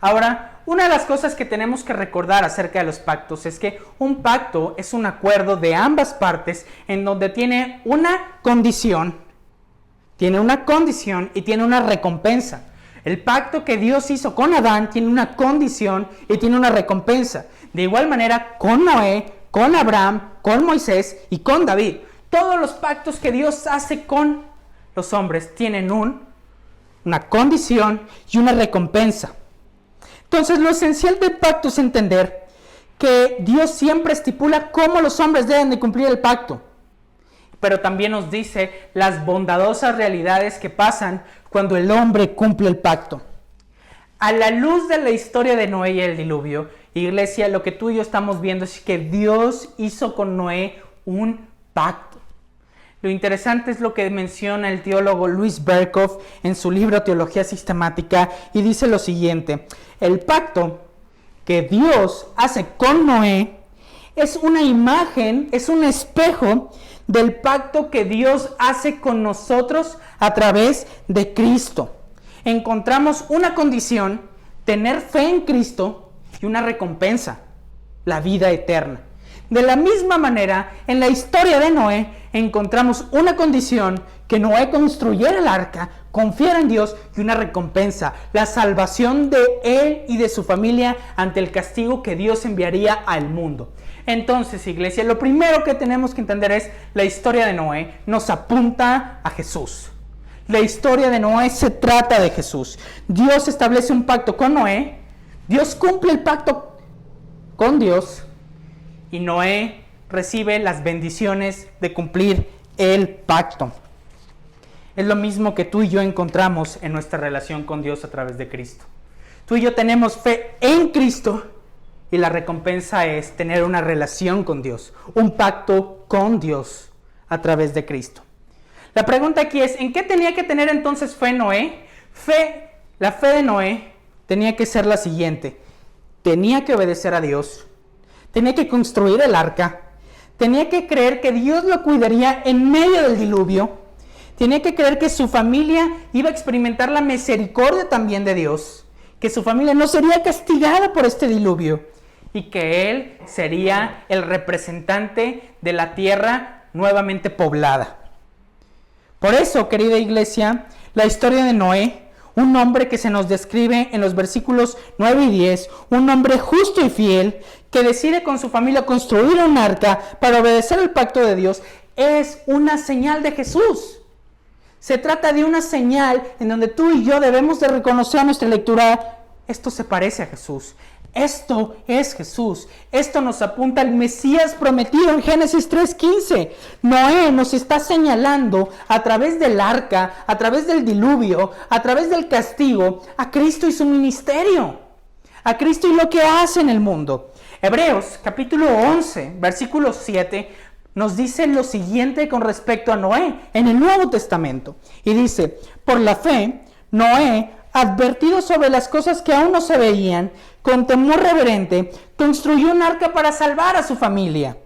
Ahora, una de las cosas que tenemos que recordar acerca de los pactos es que un pacto es un acuerdo de ambas partes en donde tiene una condición y tiene una recompensa. El pacto que Dios hizo con Adán tiene una condición y tiene una recompensa. De igual manera, con Noé, con Abraham, con Moisés y con David. Todos los pactos que Dios hace con los hombres tienen una condición y una recompensa. Entonces, lo esencial del pacto es entender que Dios siempre estipula cómo los hombres deben de cumplir el pacto. Pero también nos dice las bondadosas realidades que pasan cuando el hombre cumple el pacto. A la luz de la historia de Noé y el diluvio, iglesia, lo que tú y yo estamos viendo es que Dios hizo con Noé un pacto. Lo interesante es lo que menciona el teólogo Louis Berkhoff en su libro Teología Sistemática y dice lo siguiente: el pacto que Dios hace con Noé es una imagen, es un espejo del pacto que Dios hace con nosotros a través de Cristo. Encontramos una condición, tener fe en Cristo, y una recompensa, la vida eterna. De la misma manera, en la historia de Noé, encontramos una condición: que Noé construyera el arca, confiara en Dios y una recompensa, la salvación de él y de su familia ante el castigo que Dios enviaría al mundo. Entonces, iglesia, lo primero que tenemos que entender es: la historia de Noé nos apunta a Jesús. La historia de Noé se trata de Jesús. Dios establece un pacto con Noé, Dios cumple el pacto con Dios, y Noé recibe las bendiciones de cumplir el pacto. Es lo mismo que tú y yo encontramos en nuestra relación con Dios a través de Cristo. Tú y yo tenemos fe en Cristo y la recompensa es tener una relación con Dios, un pacto con Dios a través de Cristo. La pregunta aquí es: ¿en qué tenía que tener entonces fe Noé? La fe de Noé tenía que ser la siguiente: tenía que obedecer a Dios, tenía que construir el arca, tenía que creer que Dios lo cuidaría en medio del diluvio, tenía que creer que su familia iba a experimentar la misericordia también de Dios, que su familia no sería castigada por este diluvio y que él sería el representante de la tierra nuevamente poblada. Por eso, querida iglesia, la historia de Noé, un hombre que se nos describe en los versículos 9 y 10, un hombre justo y fiel que decide con su familia construir un arca para obedecer el pacto de Dios, es una señal de Jesús. Se trata de una señal en donde tú y yo debemos de reconocer a nuestra lectura: esto se parece a Jesús, esto es Jesús, esto nos apunta al Mesías prometido en Génesis 3:15. Noé nos está señalando a través del arca, a través del diluvio, a través del castigo, a Cristo y su ministerio, a Cristo y lo que hace en el mundo. Hebreos capítulo 11, versículo 7 nos dice lo siguiente con respecto a Noé en el Nuevo Testamento. Y dice: por la fe, Noé, advertido sobre las cosas que aún no se veían, con temor reverente, construyó un arca para salvar a su familia.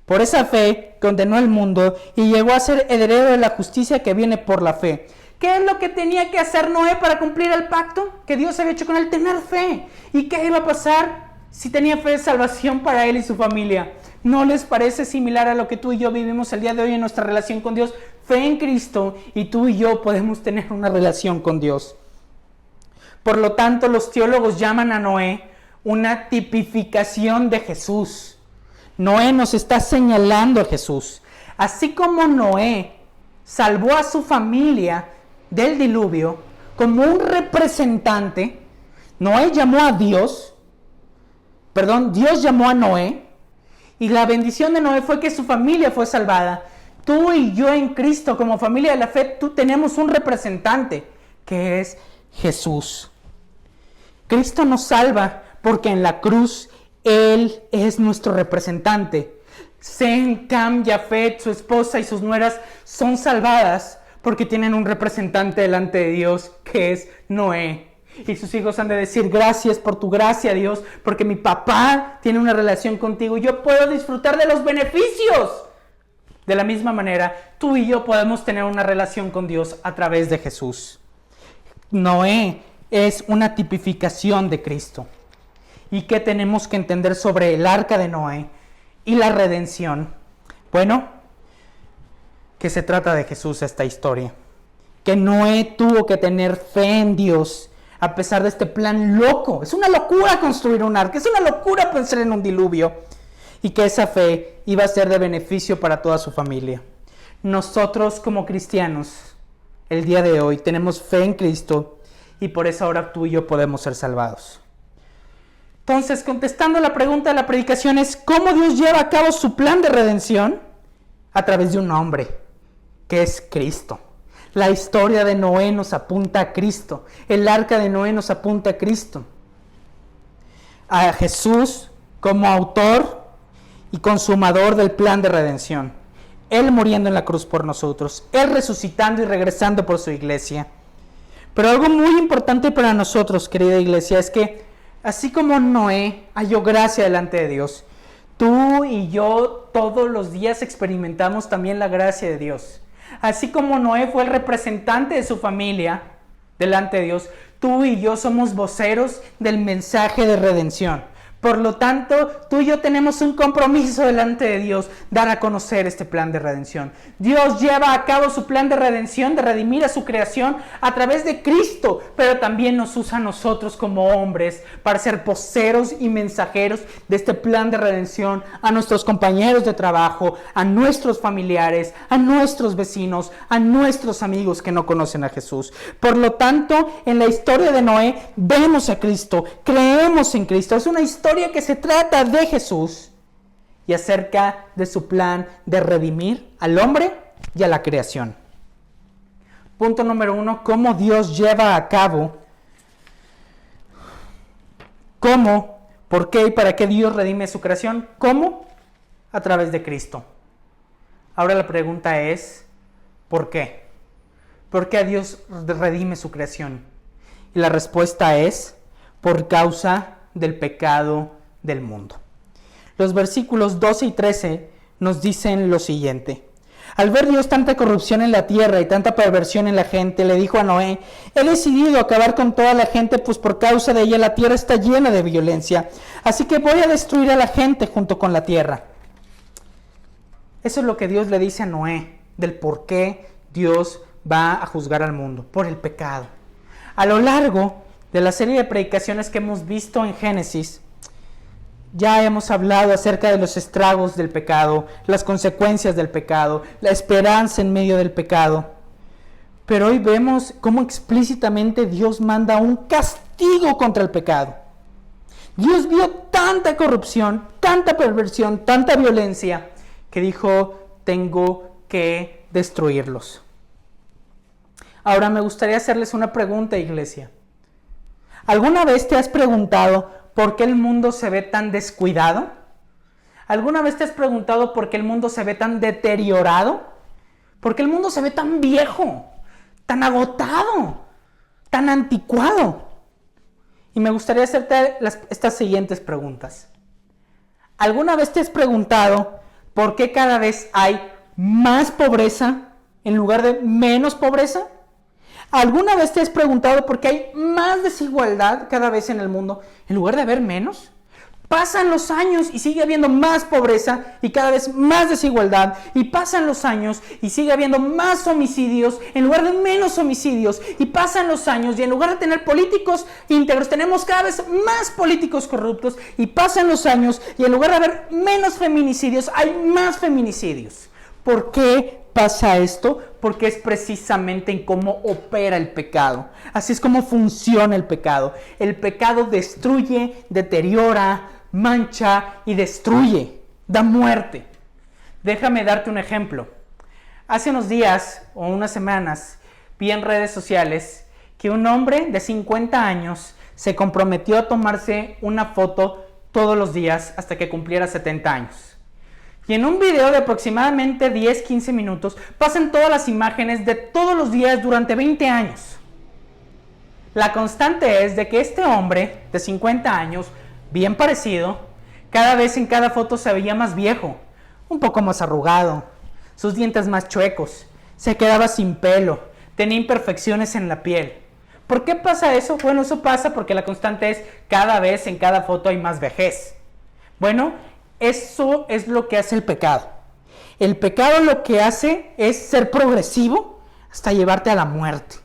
Por esa fe condenó el mundo y llegó a ser heredero de la justicia que viene por la fe. ¿Qué es lo que tenía que hacer Noé para cumplir el pacto que Dios había hecho con él? Tener fe. ¿Y qué iba a pasar si tenía fe de salvación para él y su familia? ¿No les parece similar a lo que tú y yo vivimos el día de hoy en nuestra relación con Dios? Fe en Cristo y tú y yo podemos tener una relación con Dios. Por lo tanto, los teólogos llaman a Noé una tipificación de Jesús. Noé nos está señalando a Jesús. Así como Noé salvó a su familia del diluvio como un representante, Dios llamó a Noé, y la bendición de Noé fue que su familia fue salvada. Tú y yo en Cristo, como familia de la fe, tenemos un representante, que es Jesús. Cristo nos salva porque en la cruz Él es nuestro representante. Sem, Cam, Jafet, su esposa y sus nueras son salvadas porque tienen un representante delante de Dios, que es Noé. Y sus hijos han de decir: gracias por tu gracia, Dios, porque mi papá tiene una relación contigo y yo puedo disfrutar de los beneficios. De la misma manera, tú y yo podemos tener una relación con Dios a través de Jesús. Noé es una tipificación de Cristo. ¿Y qué tenemos que entender sobre el arca de Noé y la redención? Bueno, que se trata de Jesús esta historia. Que Noé tuvo que tener fe en Dios a pesar de este plan loco. Es una locura construir un arca, es una locura pensar en un diluvio. Y que esa fe iba a ser de beneficio para toda su familia. Nosotros como cristianos, el día de hoy, tenemos fe en Cristo y por eso ahora tú y yo podemos ser salvados. Entonces, contestando la pregunta de la predicación es: ¿cómo Dios lleva a cabo su plan de redención? A través de un hombre, que es Cristo. La historia de Noé nos apunta a Cristo. El arca de Noé nos apunta a Cristo. A Jesús como autor y consumador del plan de redención. Él muriendo en la cruz por nosotros. Él resucitando y regresando por su iglesia. Pero algo muy importante para nosotros, querida iglesia, es que así como Noé halló gracia delante de Dios, tú y yo todos los días experimentamos también la gracia de Dios. Así como Noé fue el representante de su familia delante de Dios, tú y yo somos voceros del mensaje de redención. Por lo tanto, tú y yo tenemos un compromiso delante de Dios, dar a conocer este plan de redención. Dios lleva a cabo su plan de redención, de redimir a su creación a través de Cristo, pero también nos usa a nosotros como hombres para ser voceros y mensajeros de este plan de redención a nuestros compañeros de trabajo, a nuestros familiares, a nuestros vecinos, a nuestros amigos que no conocen a Jesús. Por lo tanto, en la historia de Noé vemos a Cristo, creemos en Cristo. Es una historia que se trata de Jesús y acerca de su plan de redimir al hombre y a la creación. Punto número 1, cómo Dios lleva a cabo, cómo, por qué y para qué Dios redime su creación. ¿Cómo? A través de Cristo. Ahora la pregunta es, ¿por qué? ¿Por qué Dios redime su creación? Y la respuesta es, por causa del pecado del mundo. Los versículos 12 y 13 nos dicen lo siguiente. Al ver Dios tanta corrupción en la tierra y tanta perversión en la gente, le dijo a Noé: he decidido acabar con toda la gente, pues por causa de ella la tierra está llena de violencia. Así que voy a destruir a la gente junto con la tierra. Eso es lo que Dios le dice a Noé, del por qué Dios va a juzgar al mundo, por el pecado. A lo largo de la serie de predicaciones que hemos visto en Génesis, ya hemos hablado acerca de los estragos del pecado, las consecuencias del pecado, la esperanza en medio del pecado. Pero hoy vemos cómo explícitamente Dios manda un castigo contra el pecado. Dios vio tanta corrupción, tanta perversión, tanta violencia, que dijo: tengo que destruirlos. Ahora me gustaría hacerles una pregunta, iglesia. ¿Alguna vez te has preguntado por qué el mundo se ve tan descuidado? ¿Alguna vez te has preguntado por qué el mundo se ve tan deteriorado? ¿Por qué el mundo se ve tan viejo, tan agotado, tan anticuado? Y me gustaría hacerte estas siguientes preguntas. ¿Alguna vez te has preguntado por qué cada vez hay más pobreza en lugar de menos pobreza? ¿Alguna vez te has preguntado por qué hay más desigualdad cada vez en el mundo en lugar de haber menos? Pasan los años y sigue habiendo más pobreza y cada vez más desigualdad. Y pasan los años y sigue habiendo más homicidios en lugar de menos homicidios. Y pasan los años y en lugar de tener políticos íntegros, tenemos cada vez más políticos corruptos. Y pasan los años y en lugar de haber menos feminicidios, hay más feminicidios. ¿Por qué pasa esto? Porque es precisamente en cómo opera el pecado. Así es como funciona el pecado. El pecado destruye, deteriora, mancha y destruye, da muerte. Déjame darte un ejemplo. Hace unos días o unas semanas vi en redes sociales que un hombre de 50 años se comprometió a tomarse una foto todos los días hasta que cumpliera 70 años. Y en un video de aproximadamente 10-15 minutos pasan todas las imágenes de todos los días durante 20 años. La constante es de que este hombre de 50 años, bien parecido, cada vez en cada foto se veía más viejo, un poco más arrugado, sus dientes más chuecos, se quedaba sin pelo, tenía imperfecciones en la piel. ¿Por qué pasa eso? Bueno, eso pasa porque la constante es cada vez en cada foto hay más vejez. Bueno, eso es lo que hace el pecado. El pecado lo que hace es ser progresivo hasta llevarte a la muerte.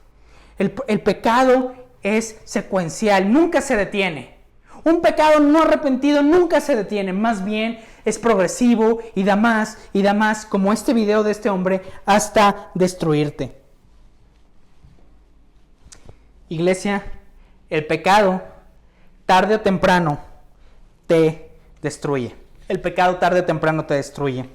El pecado es secuencial, nunca se detiene. Un pecado no arrepentido nunca se detiene, más bien es progresivo y da más, como este video de este hombre, hasta destruirte. Iglesia, el pecado tarde o temprano te destruye. El pecado tarde o temprano te destruye.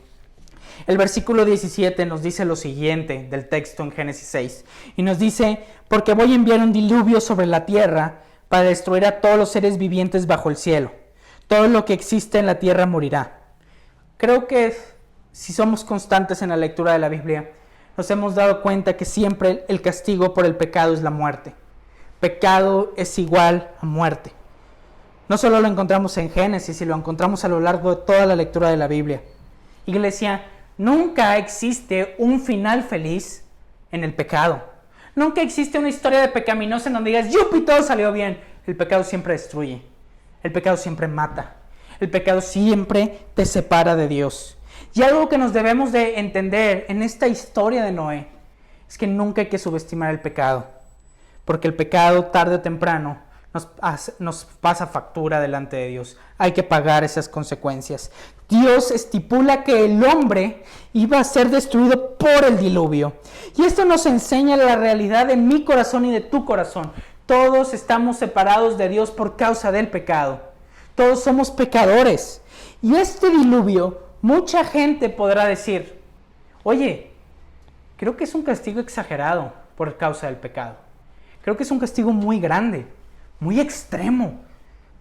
El versículo 17 nos dice lo siguiente del texto en Génesis 6. Y nos dice: porque voy a enviar un diluvio sobre la tierra para destruir a todos los seres vivientes bajo el cielo. Todo lo que existe en la tierra morirá. Creo que si somos constantes en la lectura de la Biblia, nos hemos dado cuenta que siempre el castigo por el pecado es la muerte. Pecado es igual a muerte. No solo lo encontramos en Génesis, sino lo encontramos a lo largo de toda la lectura de la Biblia. Iglesia, nunca existe un final feliz en el pecado. Nunca existe una historia de pecaminosa en donde digas: ¡yupi! Todo salió bien. El pecado siempre destruye. El pecado siempre mata. El pecado siempre te separa de Dios. Y algo que nos debemos de entender en esta historia de Noé es que nunca hay que subestimar el pecado. Porque el pecado, tarde o temprano, nos pasa factura delante de Dios. Hay que pagar esas consecuencias. Dios estipula que el hombre iba a ser destruido por el diluvio. Y esto nos enseña la realidad de mi corazón y de tu corazón. Todos estamos separados de Dios por causa del pecado. Todos somos pecadores. Y este diluvio, mucha gente podrá decir, oye, creo que es un castigo exagerado por causa del pecado. Creo que es un castigo muy grande, muy extremo.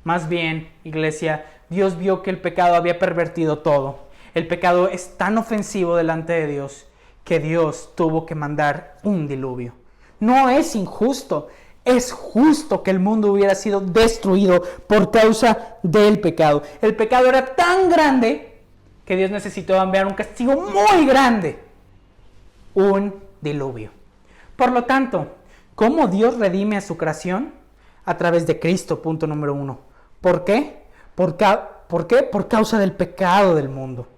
Más bien, iglesia, Dios vio que el pecado había pervertido todo. El pecado es tan ofensivo delante de Dios que Dios tuvo que mandar un diluvio. No es injusto, es justo que el mundo hubiera sido destruido por causa del pecado. El pecado era tan grande que Dios necesitó enviar un castigo muy grande, un diluvio. Por lo tanto, ¿cómo Dios redime a su creación? A través de Cristo, punto número 1. ¿Por qué? ¿Por qué? Por causa del pecado del mundo.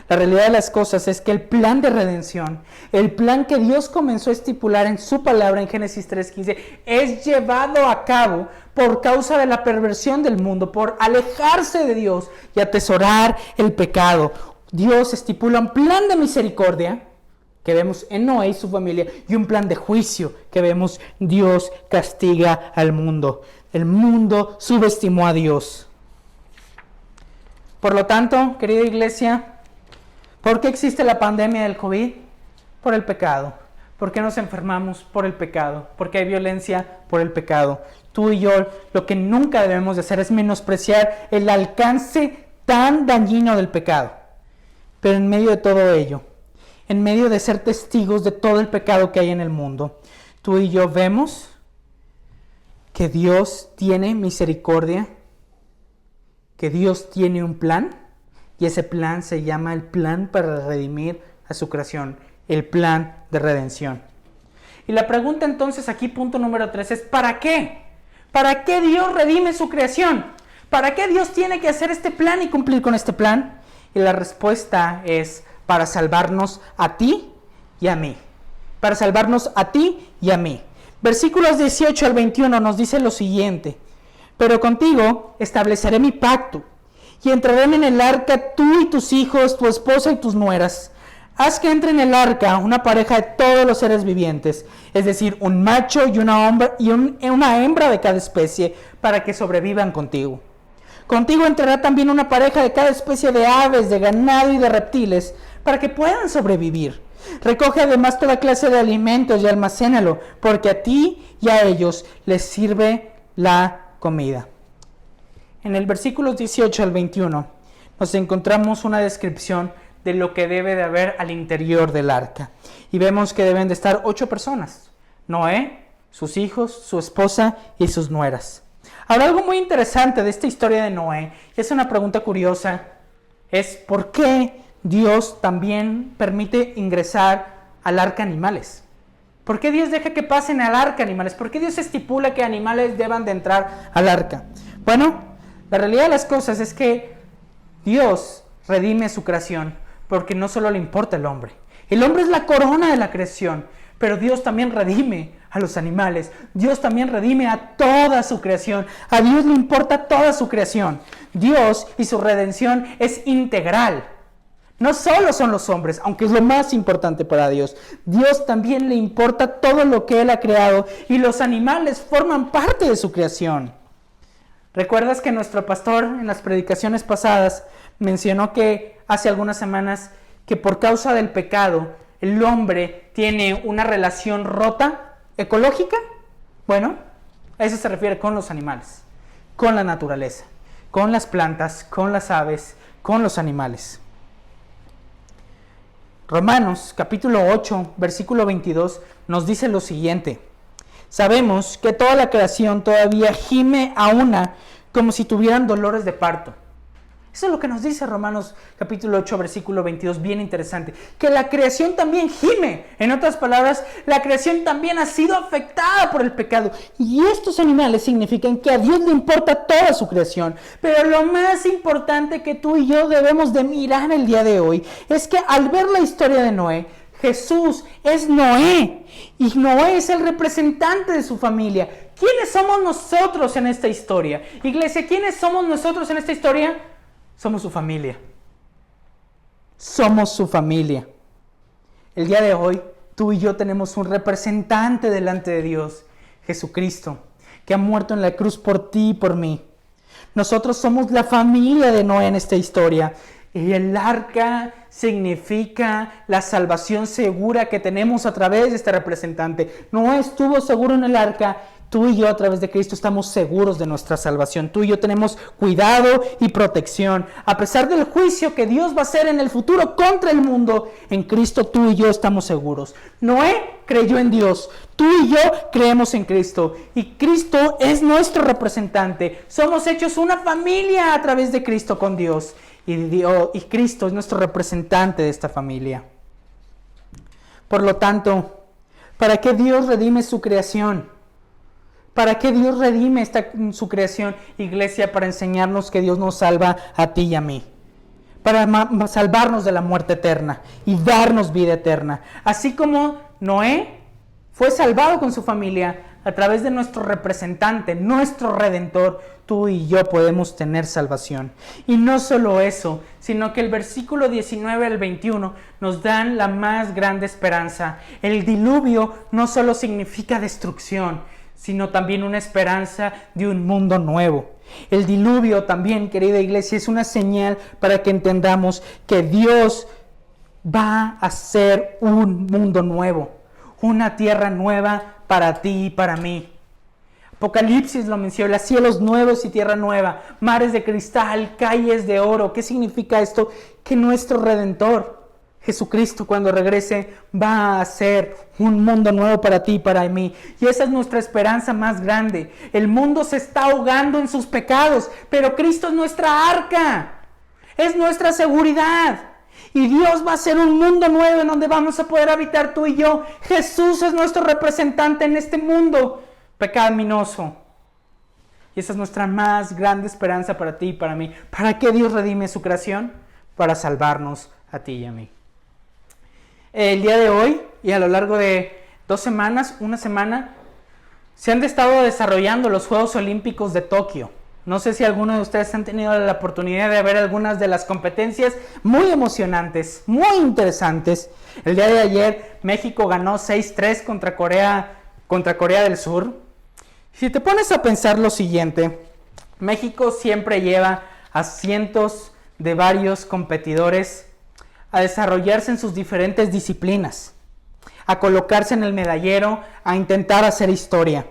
La realidad de las cosas es que el plan de redención, el plan que Dios comenzó a estipular en su palabra en Génesis 3:15, es llevado a cabo por causa de la perversión del mundo, por alejarse de Dios y atesorar el pecado. Dios estipula un plan de misericordia que vemos en Noé y su familia, y un plan de juicio que vemos Dios castiga al mundo. El mundo subestimó a Dios. Por lo tanto, querida iglesia, ¿por qué existe la pandemia del COVID? Por el pecado. ¿Por qué nos enfermamos? Por el pecado. ¿Por qué hay violencia? Por el pecado. Tú y yo lo que nunca debemos de hacer es menospreciar el alcance tan dañino del pecado. Pero en medio de todo ello, en medio de ser testigos de todo el pecado que hay en el mundo, tú y yo vemos que Dios tiene misericordia, que Dios tiene un plan, y ese plan se llama el plan para redimir a su creación, el plan de redención. Y la pregunta entonces aquí, punto número 3, es ¿para qué? ¿Para qué Dios redime su creación? ¿Para qué Dios tiene que hacer este plan y cumplir con este plan? Y la respuesta es para salvarnos a ti y a mí. Para salvarnos a ti y a mí. Versículos 18 al 21 nos dice lo siguiente: pero contigo estableceré mi pacto, y entrarán en el arca tú y tus hijos, tu esposa y tus nueras. Haz que entre en el arca una pareja de todos los seres vivientes, es decir, un macho y una hembra de cada especie, para que sobrevivan contigo. Contigo entrará también una pareja de cada especie de aves, de ganado y de reptiles, para que puedan sobrevivir. Recoge además toda clase de alimentos y almacénalo, porque a ti y a ellos les sirve la comida. En el versículos 18 al 21 nos encontramos una descripción de lo que debe de haber al interior del arca. Y vemos que deben de estar 8 personas: Noé, sus hijos, su esposa y sus nueras. Ahora, algo muy interesante de esta historia de Noé, y es una pregunta curiosa, es ¿por qué Dios también permite ingresar al arca animales? ¿Por qué Dios deja que pasen al arca animales? ¿Por qué Dios estipula que animales deban de entrar al arca? Bueno, la realidad de las cosas es que Dios redime su creación porque no solo le importa el hombre. El hombre es la corona de la creación, pero Dios también redime a los animales. Dios también redime a toda su creación. A Dios le importa toda su creación. Dios y su redención es integral. No solo son los hombres, aunque es lo más importante para Dios. Dios también le importa todo lo que Él ha creado, y los animales forman parte de su creación. ¿Recuerdas que nuestro pastor en las predicaciones pasadas mencionó que hace algunas semanas que por causa del pecado el hombre tiene una relación rota ecológica? Bueno, a eso se refiere con los animales, con la naturaleza, con las plantas, con las aves, con los animales. Romanos capítulo 8, versículo 22 nos dice lo siguiente: sabemos que toda la creación todavía gime a una como si tuvieran dolores de parto. Eso es lo que nos dice Romanos capítulo 8, versículo 22, bien interesante. Que la creación también gime. En otras palabras, la creación también ha sido afectada por el pecado. Y estos animales significan que a Dios le importa toda su creación. Pero lo más importante que tú y yo debemos de mirar el día de hoy es que al ver la historia de Noé, Jesús es Noé y Noé es el representante de su familia. ¿Quiénes somos nosotros en esta historia? Iglesia, ¿quiénes somos nosotros en esta historia? Somos su familia. Somos su familia. El día de hoy, tú y yo tenemos un representante delante de Dios, Jesucristo, que ha muerto en la cruz por ti y por mí. Nosotros somos la familia de Noé en esta historia. Y el arca significa la salvación segura que tenemos a través de este representante. Noé estuvo seguro en el arca. Tú y yo a través de Cristo estamos seguros de nuestra salvación. Tú y yo tenemos cuidado y protección. A pesar del juicio que Dios va a hacer en el futuro contra el mundo, en Cristo tú y yo estamos seguros. Noé creyó en Dios. Tú y yo creemos en Cristo. Y Cristo es nuestro representante. Somos hechos una familia a través de Cristo con Dios. Y Cristo es nuestro representante de esta familia. Por lo tanto, ¿para qué Dios redime su creación? ¿Para qué Dios redime su creación, iglesia? Para enseñarnos que Dios nos salva a ti y a mí. Para salvarnos de la muerte eterna y darnos vida eterna. Así como Noé fue salvado con su familia a través de nuestro representante, nuestro redentor, tú y yo podemos tener salvación. Y no solo eso, sino que el versículo 19 al 21 nos dan la más grande esperanza. El diluvio no solo significa destrucción, sino también una esperanza de un mundo nuevo. El diluvio también, querida iglesia, es una señal para que entendamos que Dios va a hacer un mundo nuevo, una tierra nueva para ti y para mí. Apocalipsis lo menciona, cielos nuevos y tierra nueva, mares de cristal, calles de oro. ¿Qué significa esto? Que nuestro Redentor, Jesucristo, cuando regrese, va a hacer un mundo nuevo para ti y para mí. Y esa es nuestra esperanza más grande. El mundo se está ahogando en sus pecados, pero Cristo es nuestra arca, es nuestra seguridad. Y Dios va a hacer un mundo nuevo en donde vamos a poder habitar tú y yo. Jesús es nuestro representante en este mundo pecaminoso. Y esa es nuestra más grande esperanza para ti y para mí. ¿Para qué Dios redime su creación? Para salvarnos a ti y a mí. El día de hoy y a lo largo de 2 semanas, una semana, se han estado desarrollando los Juegos Olímpicos de Tokio. No sé si alguno de ustedes han tenido la oportunidad de ver algunas de las competencias muy emocionantes, muy interesantes. El día de ayer México ganó 6-3 contra Corea del Sur. Si te pones a pensar lo siguiente, México siempre lleva a cientos de varios competidores a desarrollarse en sus diferentes disciplinas, a colocarse en el medallero, a intentar hacer historia.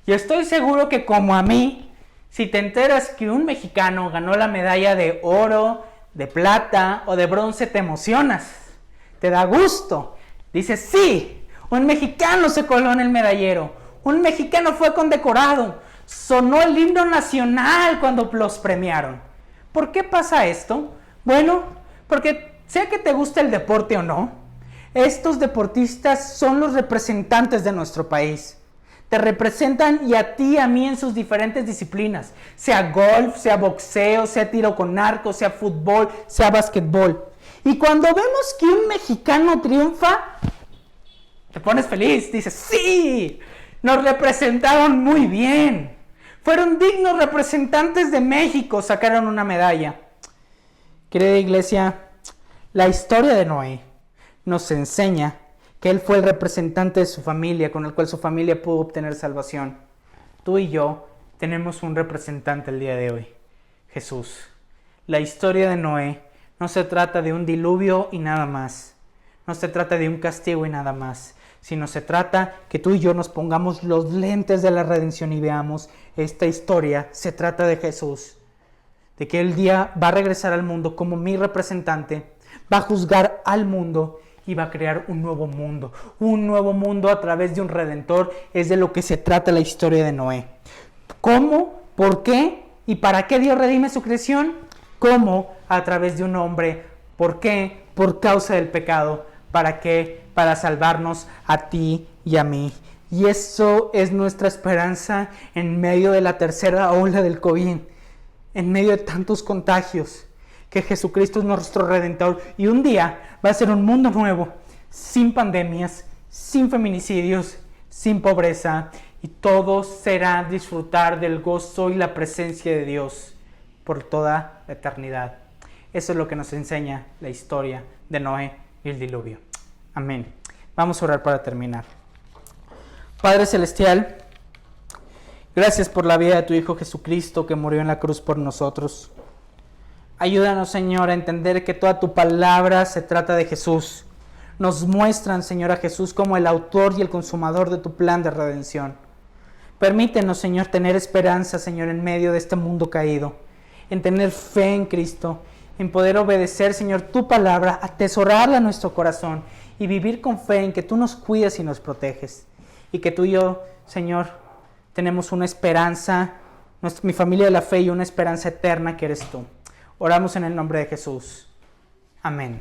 Y estoy seguro que como a mí, si te enteras que un mexicano ganó la medalla de oro, de plata o de bronce, te emocionas, te da gusto. Dices, sí, un mexicano se coló en el medallero, un mexicano fue condecorado, sonó el himno nacional cuando los premiaron. ¿Por qué pasa esto? Bueno, porque sea que te guste el deporte o no, estos deportistas son los representantes de nuestro país. Te representan y a ti y a mí en sus diferentes disciplinas, sea golf, sea boxeo, sea tiro con arco, sea fútbol, sea básquetbol. Y cuando vemos que un mexicano triunfa, te pones feliz, dices, ¡sí! Nos representaron muy bien. Fueron dignos representantes de México, sacaron una medalla. Querida iglesia, la historia de Noé nos enseña que él fue el representante de su familia, con el cual su familia pudo obtener salvación. Tú y yo tenemos un representante el día de hoy, Jesús. La historia de Noé no se trata de un diluvio y nada más. No se trata de un castigo y nada más. Sino se trata que tú y yo nos pongamos los lentes de la redención y veamos esta historia. Se trata de Jesús. De que el día va a regresar al mundo como mi representante. Va a juzgar al mundo y va a crear un nuevo mundo. Un nuevo mundo a través de un redentor. Es de lo que se trata la historia de Noé. ¿Cómo? ¿Por qué? ¿Y para qué Dios redime su creación? ¿Cómo? A través de un hombre. ¿Por qué? Por causa del pecado. ¿Para qué? Para salvarnos a ti y a mí. Y eso es nuestra esperanza en medio de la tercera ola del COVID, en medio de tantos contagios, que Jesucristo es nuestro Redentor. Y un día va a ser un mundo nuevo, sin pandemias, sin feminicidios, sin pobreza, y todo será disfrutar del gozo y la presencia de Dios por toda la eternidad. Eso es lo que nos enseña la historia de Noé y el diluvio. Amén. Vamos a orar para terminar. Padre Celestial, gracias por la vida de tu Hijo Jesucristo que murió en la cruz por nosotros. Ayúdanos, Señor, a entender que toda tu palabra se trata de Jesús. Nos muestran, Señor, a Jesús como el autor y el consumador de tu plan de redención. Permítenos, Señor, tener esperanza, Señor, en medio de este mundo caído, en tener fe en Cristo, en poder obedecer, Señor, tu palabra, atesorarla en nuestro corazón y vivir con fe en que tú nos cuidas y nos proteges. Y que tú y yo, Señor, tenemos una esperanza, mi familia de la fe, y una esperanza eterna que eres tú. Oramos en el nombre de Jesús. Amén.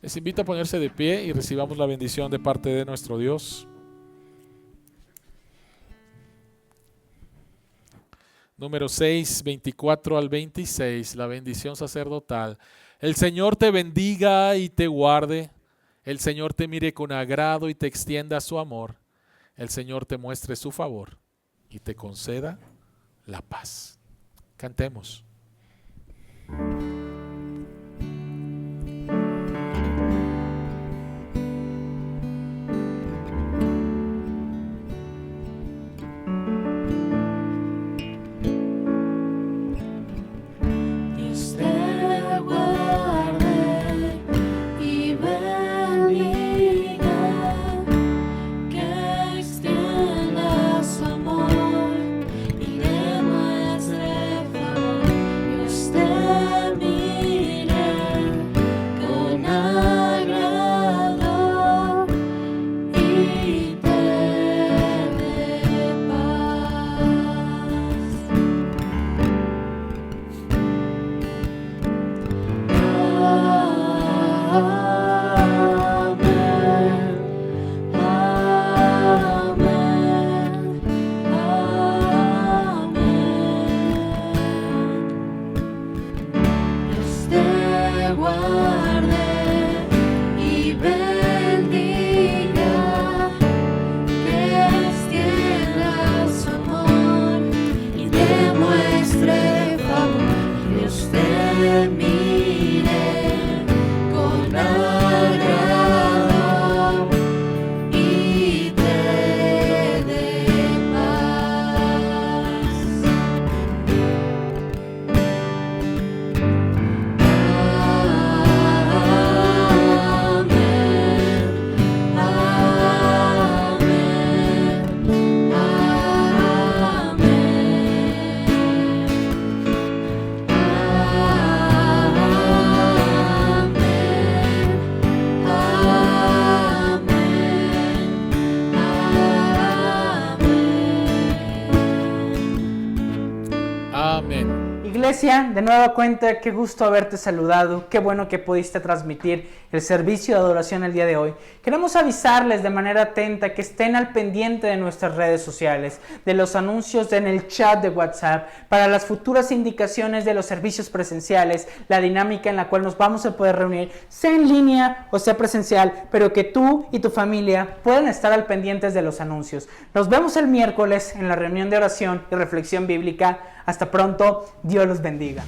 Les invito a ponerse de pie y recibamos la bendición de parte de nuestro Dios. Número 6, 24 al 26, la bendición sacerdotal. El Señor te bendiga y te guarde. El Señor te mire con agrado y te extienda su amor. El Señor te muestre su favor y te conceda la paz. Cantemos. Dios te guarde y bendiga, que extienda su amor y demuestre favor. Dios te mire con agrado y te dé paz. Dios te guarde y bendiga, que extienda su amor y demuestre favor. Dios te mire con agrado y te dé paz. Amén. Iglesia, de nueva cuenta, qué gusto haberte saludado, qué bueno que pudiste transmitir el servicio de adoración el día de hoy. Queremos avisarles de manera atenta que estén al pendiente de nuestras redes sociales, de los anuncios en el chat de WhatsApp, para las futuras indicaciones de los servicios presenciales, la dinámica en la cual nos vamos a poder reunir, sea en línea o sea presencial, pero que tú y tu familia puedan estar al pendientes de los anuncios. Nos vemos el miércoles en la reunión de oración y reflexión bíblica. Hasta pronto, Dios los bendiga.